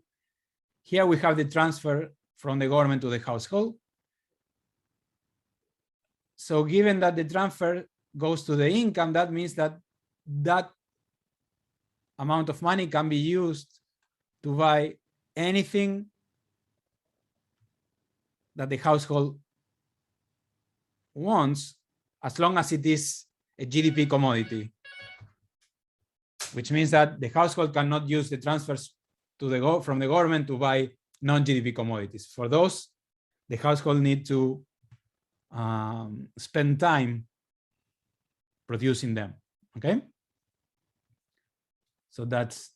here we have the transfer from the government to the household. So given that the transfer goes to the income, that means that that amount of money can be used to buy anything that the household wants, as long as it is a GDP commodity, which means that the household cannot use the transfers to from the government to buy non-GDP commodities. For those, the household need to spend time producing them. Okay, so that's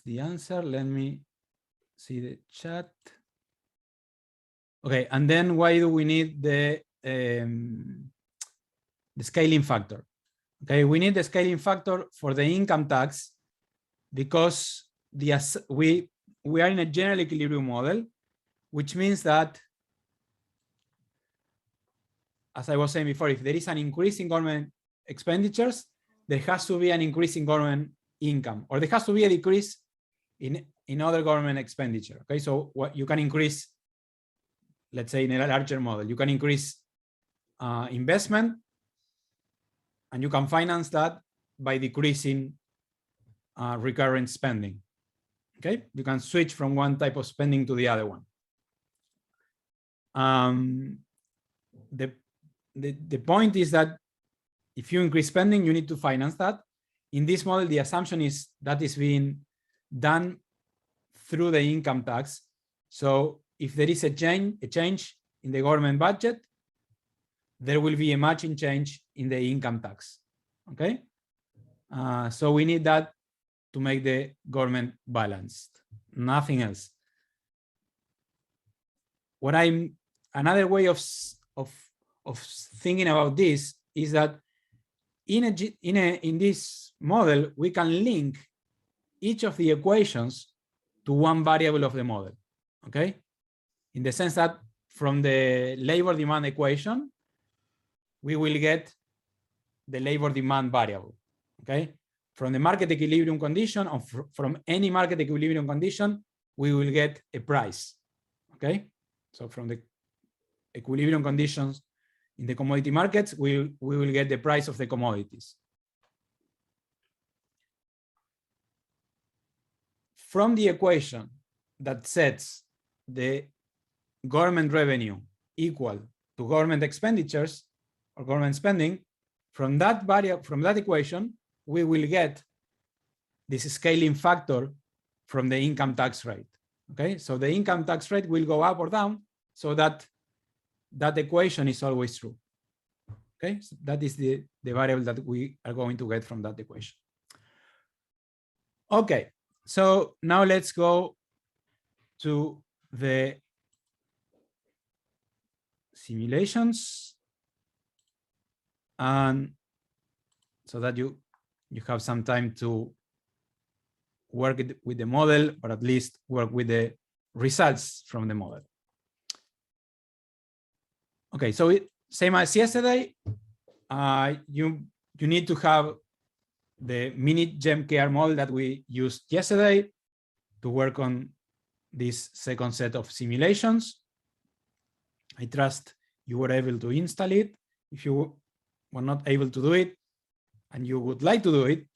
the answer. Let me see the chat. Okay, and then why do we need the scaling factor? Okay, we need the scaling factor for the income tax because we are in a general equilibrium model, which means that, as I was saying before, if there is an increase in government expenditures, there has to be an increase in government income, or there has to be a decrease in other government expenditure. Okay, so what you can increase, let's say in a larger model, you can increase investment, and you can finance that by decreasing recurrent spending. Okay, you can switch from one type of spending to the other one. The point is that if you increase spending, you need to finance that. In this model, the assumption is that is being done through the income tax. So if there is a change in the government budget, there will be a matching change in the income tax. Okay, so we need that to make the government balanced, nothing else. Another way of thinking about this is that in this model, we can link each of the equations to one variable of the model. Okay, in the sense that from the labor demand equation, we will get the labor demand variable. Okay, from the market equilibrium condition, or from any market equilibrium condition, we will get a price. Okay, so from the equilibrium conditions in the commodity markets, we will get the price of the commodities. From the equation that sets the government revenue equal to government expenditures or government spending, from that equation, we will get this scaling factor from the income tax rate. Okay, so the income tax rate will go up or down so that that equation is always true. Okay, so that is the variable that we are going to get from that equation. Okay, so now let's go to the simulations, and so that you have some time to work with the model, or at least work with the results from the model. Okay, so same as yesterday, you need to have the mini GEMKR model that we used yesterday to work on this second set of simulations. I trust you were able to install it. If you were not able to do it and you would like to do it,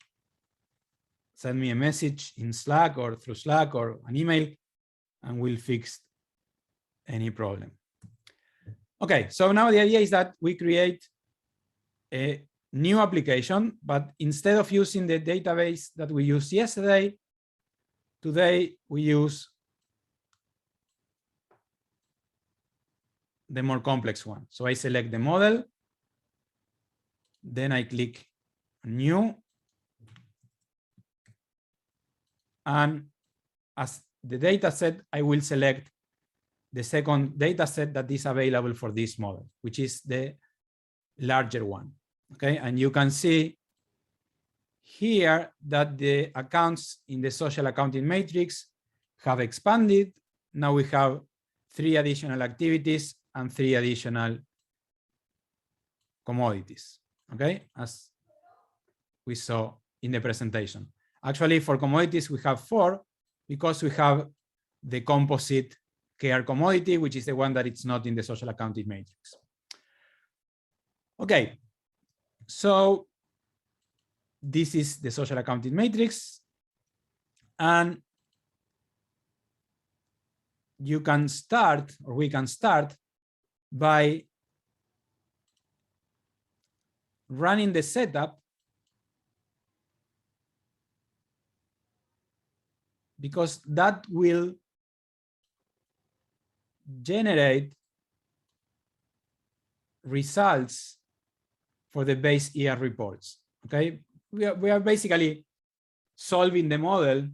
send me a message in Slack or through Slack or an email, and we'll fix any problem. Okay, so now the idea is that we create a new application, but instead of using the database that we used yesterday, today we use the more complex one. So I select the model, then I click new, and as the data set, I will select the second data set that is available for this model, which is the larger one. Okay, and you can see here that the accounts in the social accounting matrix have expanded. Now we have 3 additional activities and 3 additional commodities. Okay, as we saw in the presentation. Actually, for commodities, we have 4 because we have the composite KR commodity, which is the one that it's not in the social accounting matrix. Okay, so this is the social accounting matrix, and you can start, or we can start by running the setup, because that will generate results for the base year reports. Okay, we are basically solving the model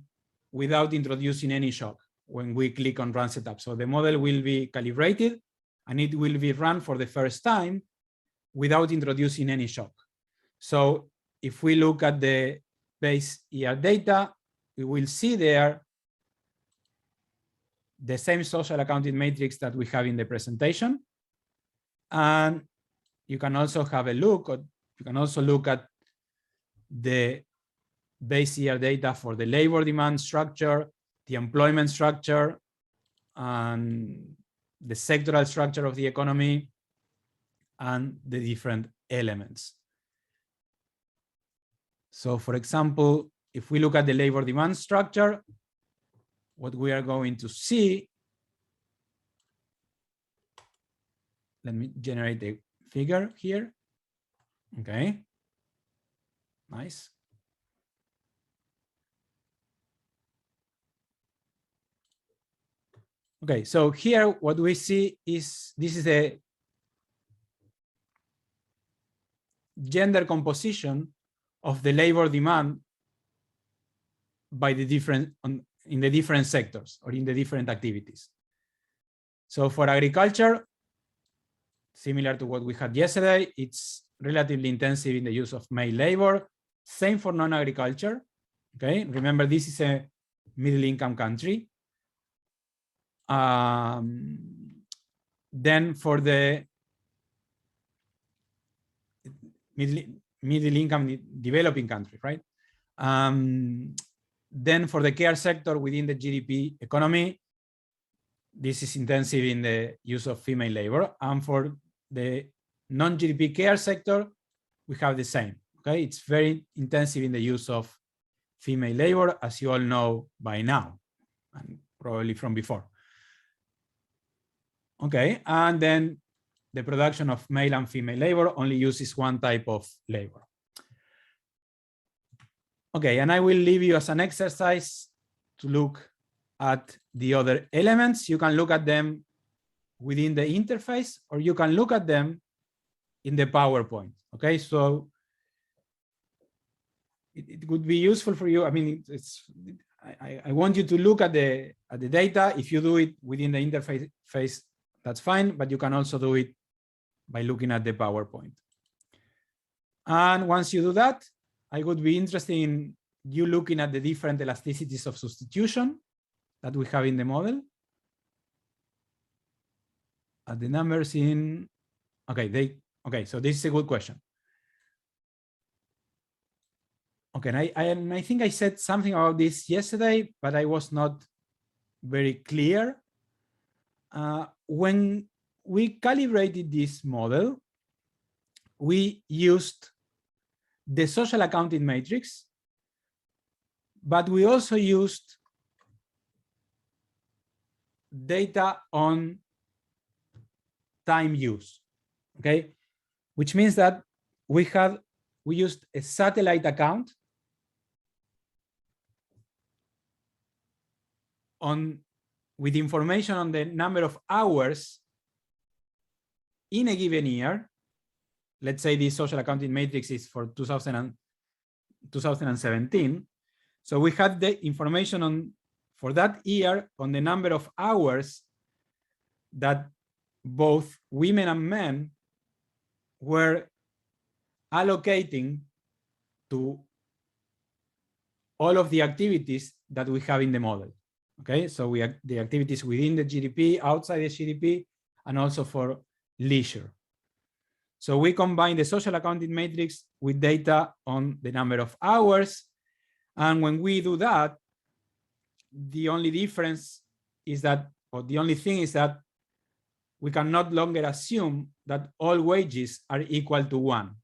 without introducing any shock. when we click on run setup. So the model will be calibrated and it will be run for the first time without introducing any shock. So if we look at the base year data, we will see there the same social accounting matrix that we have in the presentation. And you can also have a look, or you can also look at the base year data for the labor demand structure, the employment structure, and the sectoral structure of the economy, and the different elements. So for example, if we look at the labor demand structure, what we are going to see, let me generate a figure here. Okay, nice. Okay, so here what we see is, this is a gender composition of the labor demand by the different, in the different sectors or in the different activities. So for agriculture, similar to what we had yesterday, it's relatively intensive in the use of male labor. Same for non-agriculture. Okay, remember this is a middle income country. Then for the middle income developing country, right? Then for the care sector within the GDP economy, this is intensive in the use of female labor. And for the non-GDP care sector, we have the same. Okay, it's very intensive in the use of female labor, as you all know by now, and probably from before. Okay, and then the production of male and female labor only uses one type of labor. Okay, and I will leave you as an exercise to look at the other elements. You can look at them within the interface, or you can look at them in the PowerPoint. Okay, so it would be useful for you. I mean, I want you to look at the data. If you do it within the interface, that's fine, but you can also do it by looking at the PowerPoint. And once you do that, I would be interested in you looking at the different elasticities of substitution that we have in the model. At the numbers in, okay, so this is a good question. Okay, and I think I said something about this yesterday, but I was not very clear. When we calibrated this model, we used the social accounting matrix, but we also used data on time use, okay? Which means that we used a satellite account with information on the number of hours in a given year. Let's say the social accounting matrix is for 2017. So we had the information for that year on the number of hours that both women and men were allocating to all of the activities that we have in the model. Okay, so we have the activities within the GDP, outside the GDP, and also for leisure. So we combine the social accounting matrix with data on the number of hours. And when we do that, the only difference is that, or the only thing is that we can no longer assume that all wages are equal to 1,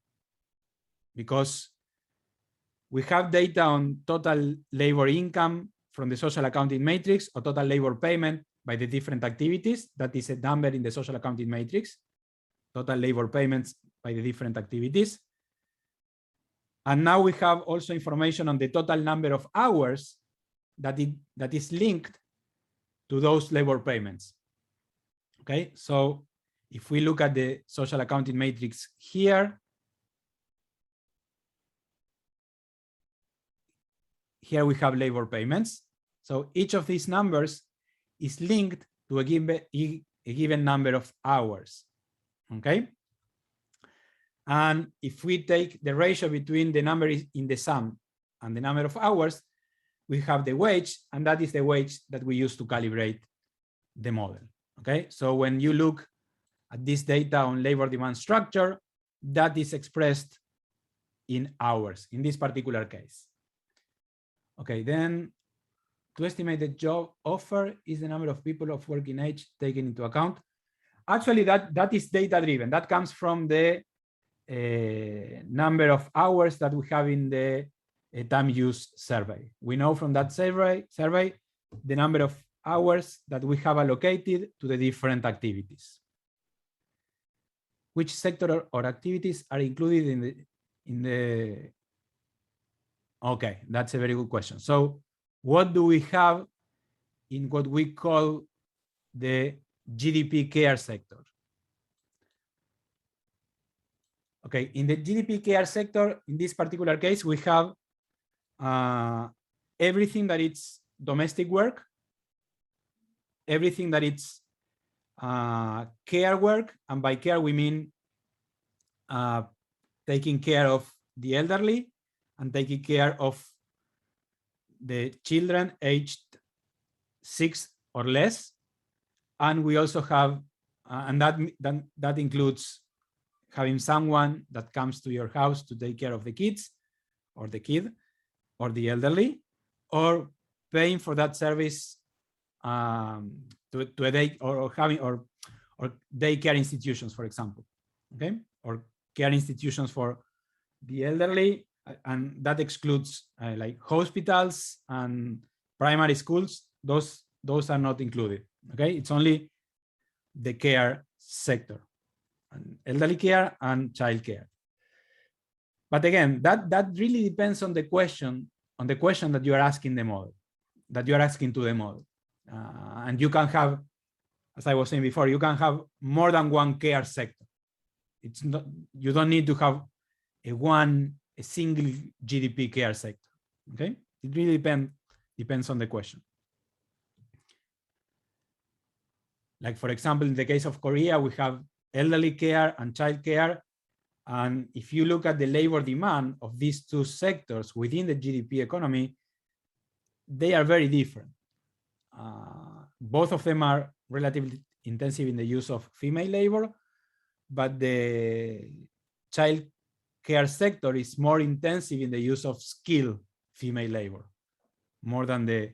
because we have data on total labor income from the social accounting matrix, or total labor payment by the different activities. That is a number in the social accounting matrix, total labor payments by the different activities. And now we have also information on the total number of hours that is linked to those labor payments. Okay, so if we look at the social accounting matrix here, we have labor payments. So each of these numbers is linked to a given number of hours. Okay. And if we take the ratio between the number in the sum and the number of hours, we have the wage, and that is the wage that we use to calibrate the model. Okay, so when you look at this data on labor demand structure, that is expressed in hours in this particular case. Okay, then to estimate the job offer is the number of people of working age taken into account. Actually, that is data driven. That comes from the number of hours that we have in the time use survey. We know from that survey the number of hours that we have allocated to the different activities. Which sector or activities are included in the okay, that's a very good question. So what do we have in what we call the GDP care sector? Okay, in the GDP care sector, in this particular case, we have everything that it's domestic work, everything that it's care work, and by care we mean taking care of the elderly and taking care of the children aged 6 or less. And we also have, and that includes having someone that comes to your house to take care of the kids or the kid or the elderly, or paying for that service to a day or daycare institutions, for example, okay, or care institutions for the elderly, and that excludes like hospitals and primary schools. Those are not included. Okay, it's only the care sector, and elderly care and child care. But again, that really depends on the question that you are asking the model, that you are asking to the model. And you can have, as I was saying before, you can have more than one care sector. It's not, you don't need to have a single GDP care sector. Okay, it really depends on the question. Like for example, in the case of Korea, we have elderly care and child care. And if you look at the labor demand of these two sectors within the GDP economy, they are very different. Both of them are relatively intensive in the use of female labor, but the child care sector is more intensive in the use of skilled female labor, more than the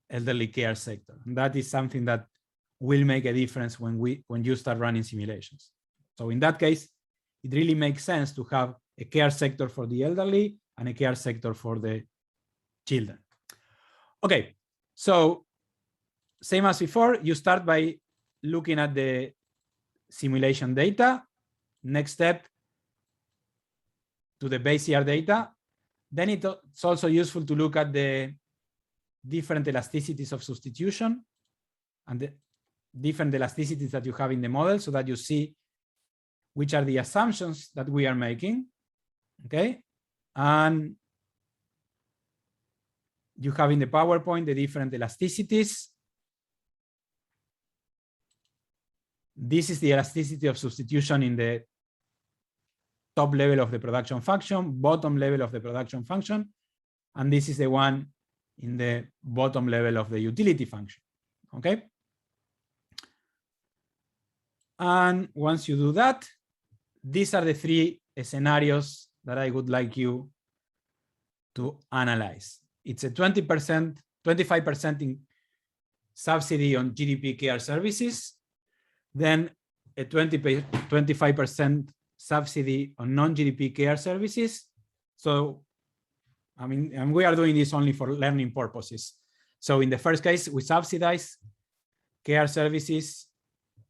elderly care sector. And that is something that will make a difference when you start running simulations. So in that case, it really makes sense to have a care sector for the elderly and a care sector for the children. Okay, so same as before, you start by looking at the simulation data. Next step, to the base year data. Then it's also useful to look at the different elasticities of substitution and the different elasticities that you have in the model, so that you see which are the assumptions that we are making. Okay, and you have in the PowerPoint the different elasticities. This is the elasticity of substitution in the top level of the production function, bottom level of the production function, and this is the one in the bottom level of the utility function. Okay, and once you do that, these are the three scenarios that I would like you to analyze. It's a 20%, 25% in subsidy on GDP care services, then a 25% subsidy on non-GDP care services. So, I mean, and we are doing this only for learning purposes. So in the first case, we subsidize care services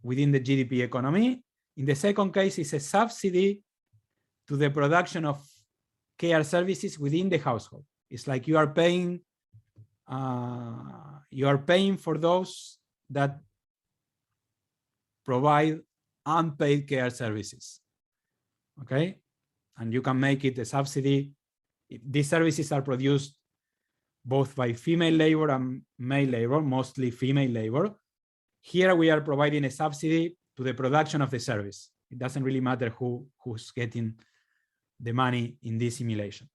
within the GDP economy. In the second case, it's a subsidy to the production of care services within the household. It's like you are paying for those that provide unpaid care services. Okay, and you can make it a subsidy if these services are produced both by female labor and male labor, mostly female labor. Here we are providing a subsidy to the production of the service. It doesn't really matter who's getting the money in this simulation.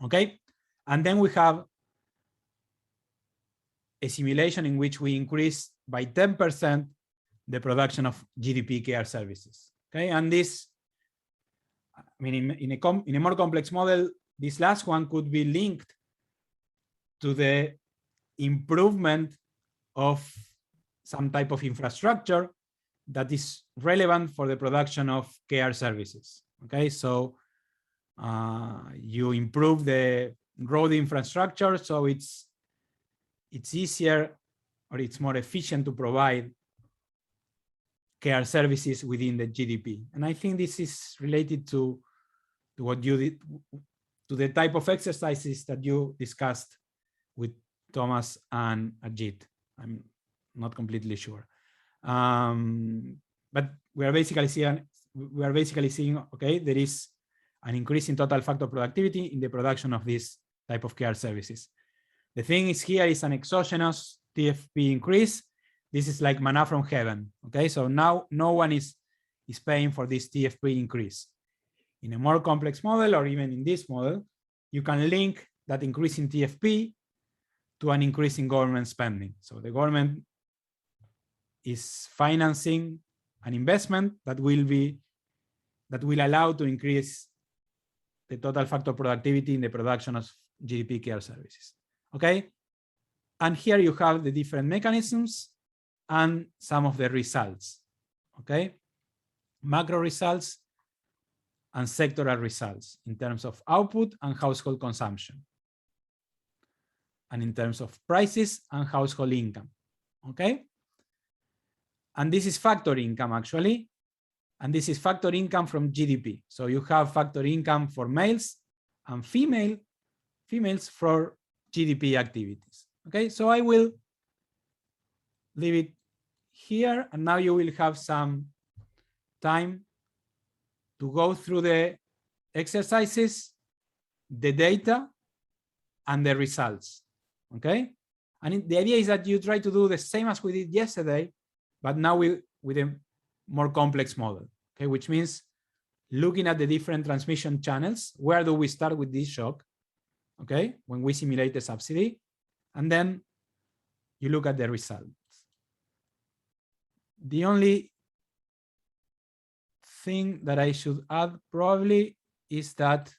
Okay, and then we have a simulation in which we increase by 10% the production of GDP care services. Okay, and this, I mean, in a more complex model, this last one could be linked to the improvement of some type of infrastructure that is relevant for the production of care services. Okay, so you improve the road infrastructure, so it's easier or it's more efficient to provide care services within the GDP. And I think this is related to what you did, to the type of exercises that you discussed with Thomas and Ajit. I'm not completely sure. But we are basically seeing, okay, there is an increase in total factor productivity in the production of this type of care services. The thing is, here is an exogenous TFP increase. This is like manna from heaven. Okay, so now no one is paying for this TFP increase. In a more complex model, or even in this model, you can link that increase in TFP to an increase in government spending. So the government is financing an investment that will allow to increase the total factor productivity in the production of GDP care services. Okay, and here you have the different mechanisms and some of the results. Okay, macro results and sectoral results in terms of output and household consumption, and in terms of prices and household income. Okay, and this is factor income actually, and this is factor income from GDP. So you have factor income for males and females for GDP activities. Okay, so I will leave it here, and now you will have some time to go through the exercises, the data, and the results. Okay, and the idea is that you try to do the same as we did yesterday, but now with a more complex model. Okay, which means looking at the different transmission channels. Where do we start with this shock? Okay, when we simulate the subsidy, and then you look at the results. The only thing that I should add probably is that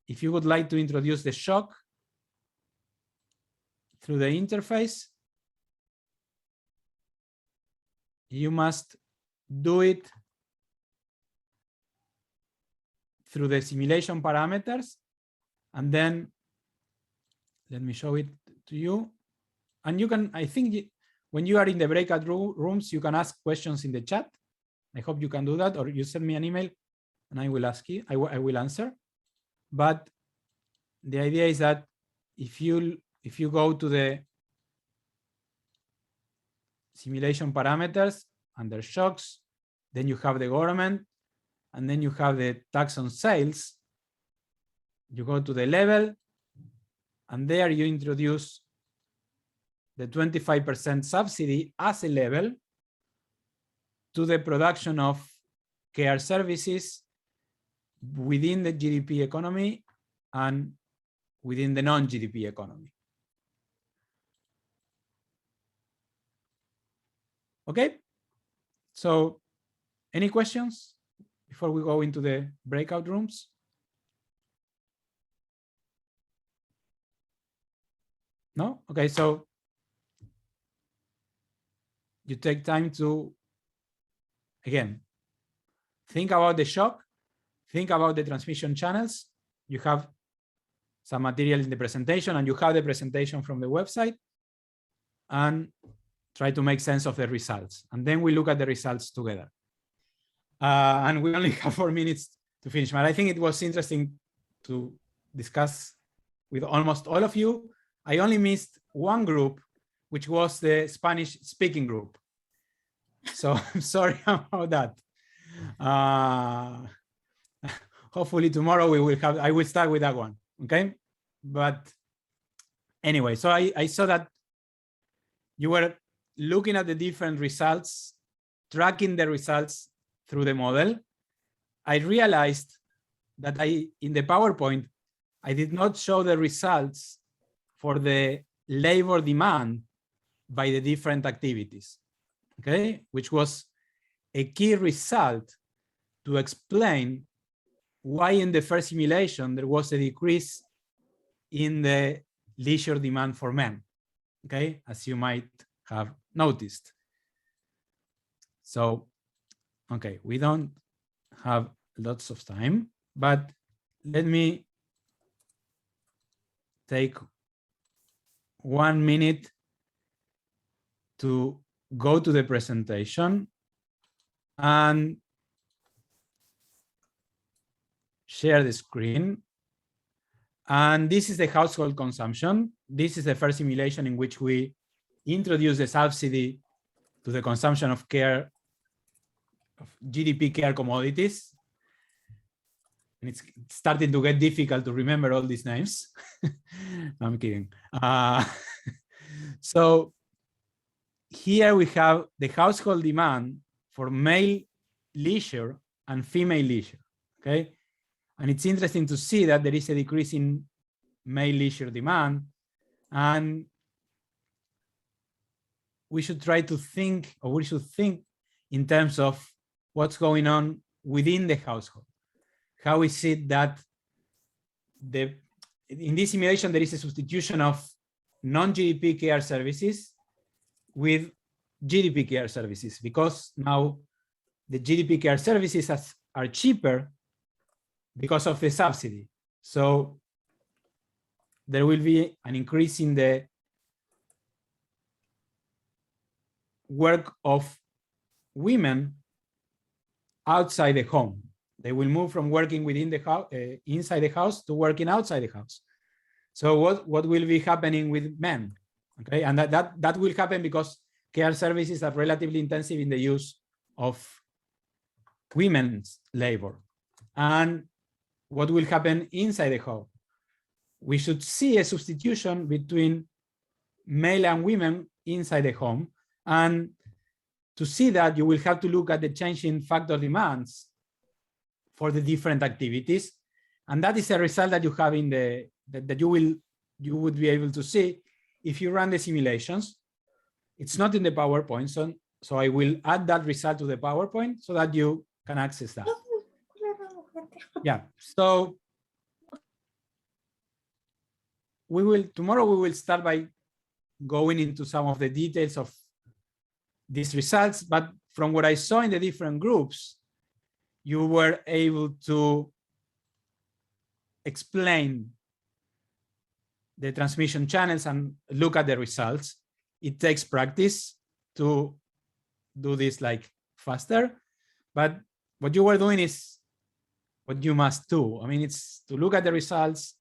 if you would like to introduce the shock through the interface, you must do it through the simulation parameters. And then let me show it to you. And you can, I think when you are in the breakout rooms, you can ask questions in the chat. I hope you can do that, or you send me an email and I will ask you, I will answer. But the idea is that if you go to the simulation parameters under shocks, then you have the government, and then you have the tax on sales. You go to the level, and there you introduce the 25% subsidy as a level to the production of care services within the GDP economy and within the non-GDP economy. Okay, so any questions before we go into the breakout rooms? No? Okay, so you take time to, again, think about the shock, think about the transmission channels. You have some material in the presentation, and you have the presentation from the website, and try to make sense of the results. And then we look at the results together. And we only have 4 minutes to finish, but I think it was interesting to discuss with almost all of you. I only missed one group, which was the Spanish speaking group. So I'm sorry about that. Hopefully tomorrow we will have, I will start with that one. Okay. But anyway, so I saw that you were looking at the different results, tracking the results through the model. I realized that in the PowerPoint, I did not show the results for the labor demand by the different activities, okay? Which was a key result to explain why in the first simulation there was a decrease in the leisure demand for men, okay? As you might have noticed. So, okay, we don't have lots of time, but let me take 1 minute to go to the presentation and share the screen. And this is the household consumption. This is the first simulation in which we introduce the subsidy to the consumption of GDP care commodities. And it's starting to get difficult to remember all these names. No, I'm kidding. So here we have the household demand for male leisure and female leisure, okay? And it's interesting to see that there is a decrease in male leisure demand. And we should try to think, or we should think in terms of what's going on within the household. How is it that in this simulation, there is a substitution of non-GDP care services with GDP care services, because now the GDP care services are cheaper because of the subsidy. So there will be an increase in the work of women outside the home. They will move from working within the house, inside the house, to working outside the house. So what will be happening with men? Okay, and that will happen because care services are relatively intensive in the use of women's labor. And what will happen inside the home? We should see a substitution between male and women inside the home. And to see that, you will have to look at the changing factor demands for the different activities. And that is a result that you have in that you would be able to see if you run the simulations. It's not in the PowerPoint, so I will add that result to the PowerPoint so that you can access that. Yeah, so tomorrow we will start by going into some of the details of these results, but from what I saw in the different groups, you were able to explain the transmission channels and look at the results. It takes practice to do this like faster, but what you were doing is what you must do. I mean, it's to look at the results,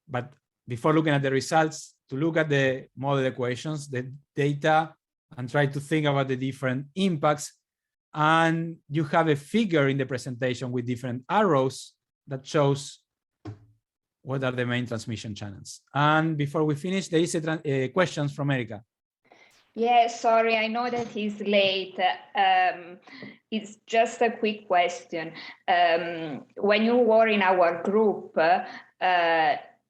but before looking at the results, to look at the model equations, the data, and try to think about the different impacts. And you have a figure in the presentation with different arrows that shows what are the main transmission channels. And before we finish, there is a questions from Erica. Yeah, sorry, I know that he's late. It's just a quick question. When you were in our group,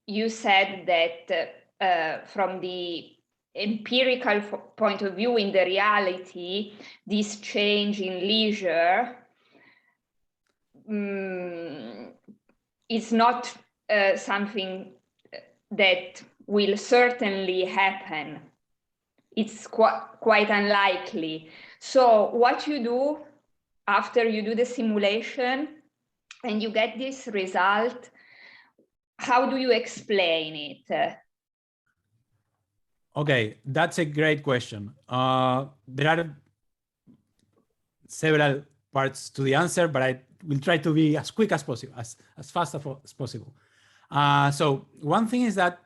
you said that from the empirical point of view, in the reality, this change in leisure is not something that will certainly happen. It's quite unlikely. So what you do after you do the simulation and you get this result, how do you explain it? Okay, that's a great question. There are several parts to the answer, but I will try to be as quick as possible, as fast as possible. So one thing is that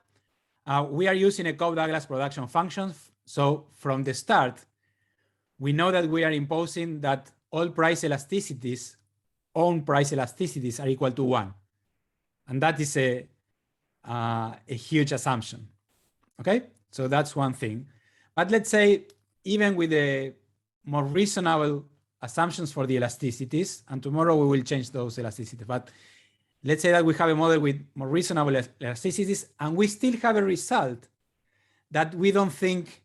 we are using a Cobb-Douglas production function. So from the start, we know that we are imposing that all price elasticities, own price elasticities, are equal to 1. And that is a a huge assumption. Okay, so that's one thing. But let's say even with the more reasonable assumptions for the elasticities, and tomorrow we will change those elasticities, but let's say that we have a model with more reasonable elasticities and we still have a result that we don't think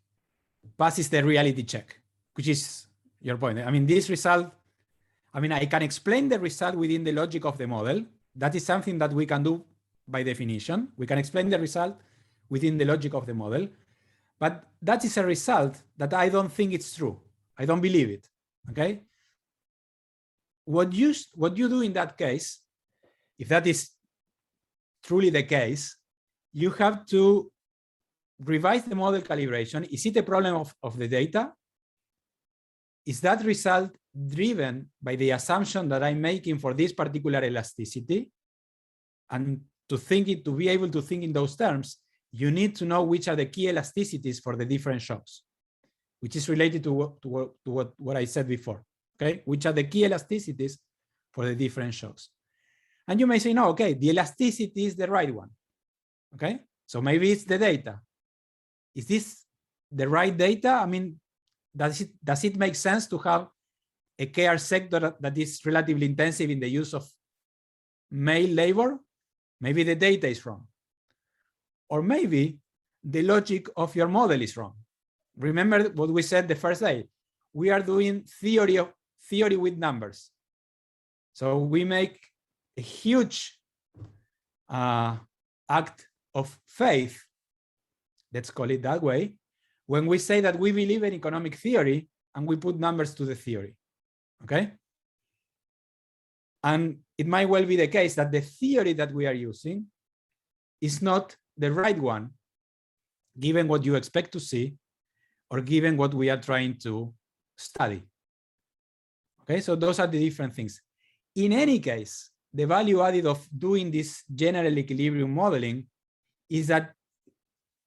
passes the reality check, which is your point. I mean, this result, I mean, I can explain the result within the logic of the model. That is something that we can do by definition. We can explain the result within the logic of the model, but that is a result that I don't think it's true. I don't believe it, okay? What you do in that case, if that is truly the case, you have to revise the model calibration. Is it a problem of the data? Is that result driven by the assumption that I'm making for this particular elasticity? And to be able to think in those terms, you need to know which are the key elasticities for the different shocks, which is related to what I said before, okay? Which are the key elasticities for the different shocks. And you may say, no, okay, the elasticity is the right one, okay? So maybe it's the data. Is this the right data? I mean, does it make sense to have a care sector that is relatively intensive in the use of male labor? Maybe the data is wrong. Or maybe the logic of your model is wrong. Remember what we said the first day. We are doing theory with numbers. So we make a huge act of faith, let's call it that way, when we say that we believe in economic theory and we put numbers to the theory, okay? And it might well be the case that the theory that we are using is not the right one, given what you expect to see, or given what we are trying to study. Okay, so those are the different things. In any case, the value added of doing this general equilibrium modeling is that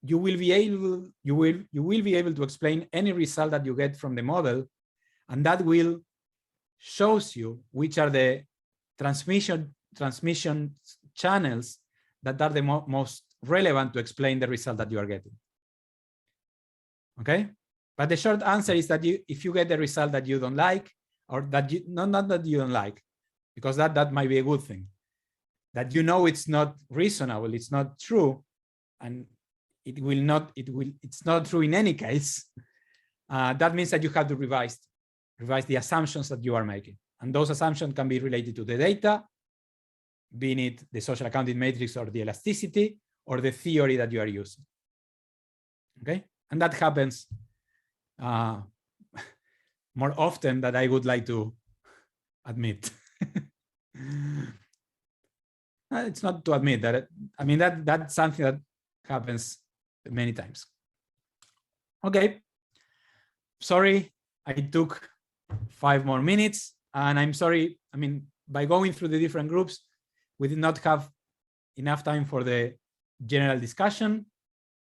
you will be able to explain any result that you get from the model, and that will shows you which are the transmission channels that are the most relevant to explain the result that you are getting. Okay, but the short answer is that if you get the result that you don't like, or that you not that you don't like, because that might be a good thing, that you know it's not reasonable, it's not true, and it's not true in any case. That means that you have to revise the assumptions that you are making, and those assumptions can be related to the data, being it the social accounting matrix or the elasticity or the theory that you are using. Okay, and that happens more often than I would like to admit. It's not to admit that. I mean, that's something that happens many times. Okay, sorry, I took 5 more minutes, and I'm sorry. I mean, by going through the different groups, we did not have enough time for the general discussion,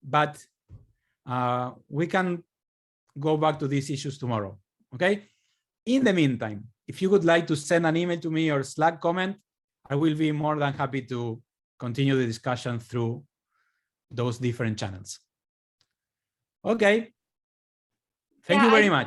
but we can go back to these issues tomorrow. Okay. In the meantime, if you would like to send an email to me or Slack comment, I will be more than happy to continue the discussion through those different channels. Okay. Thank you very much.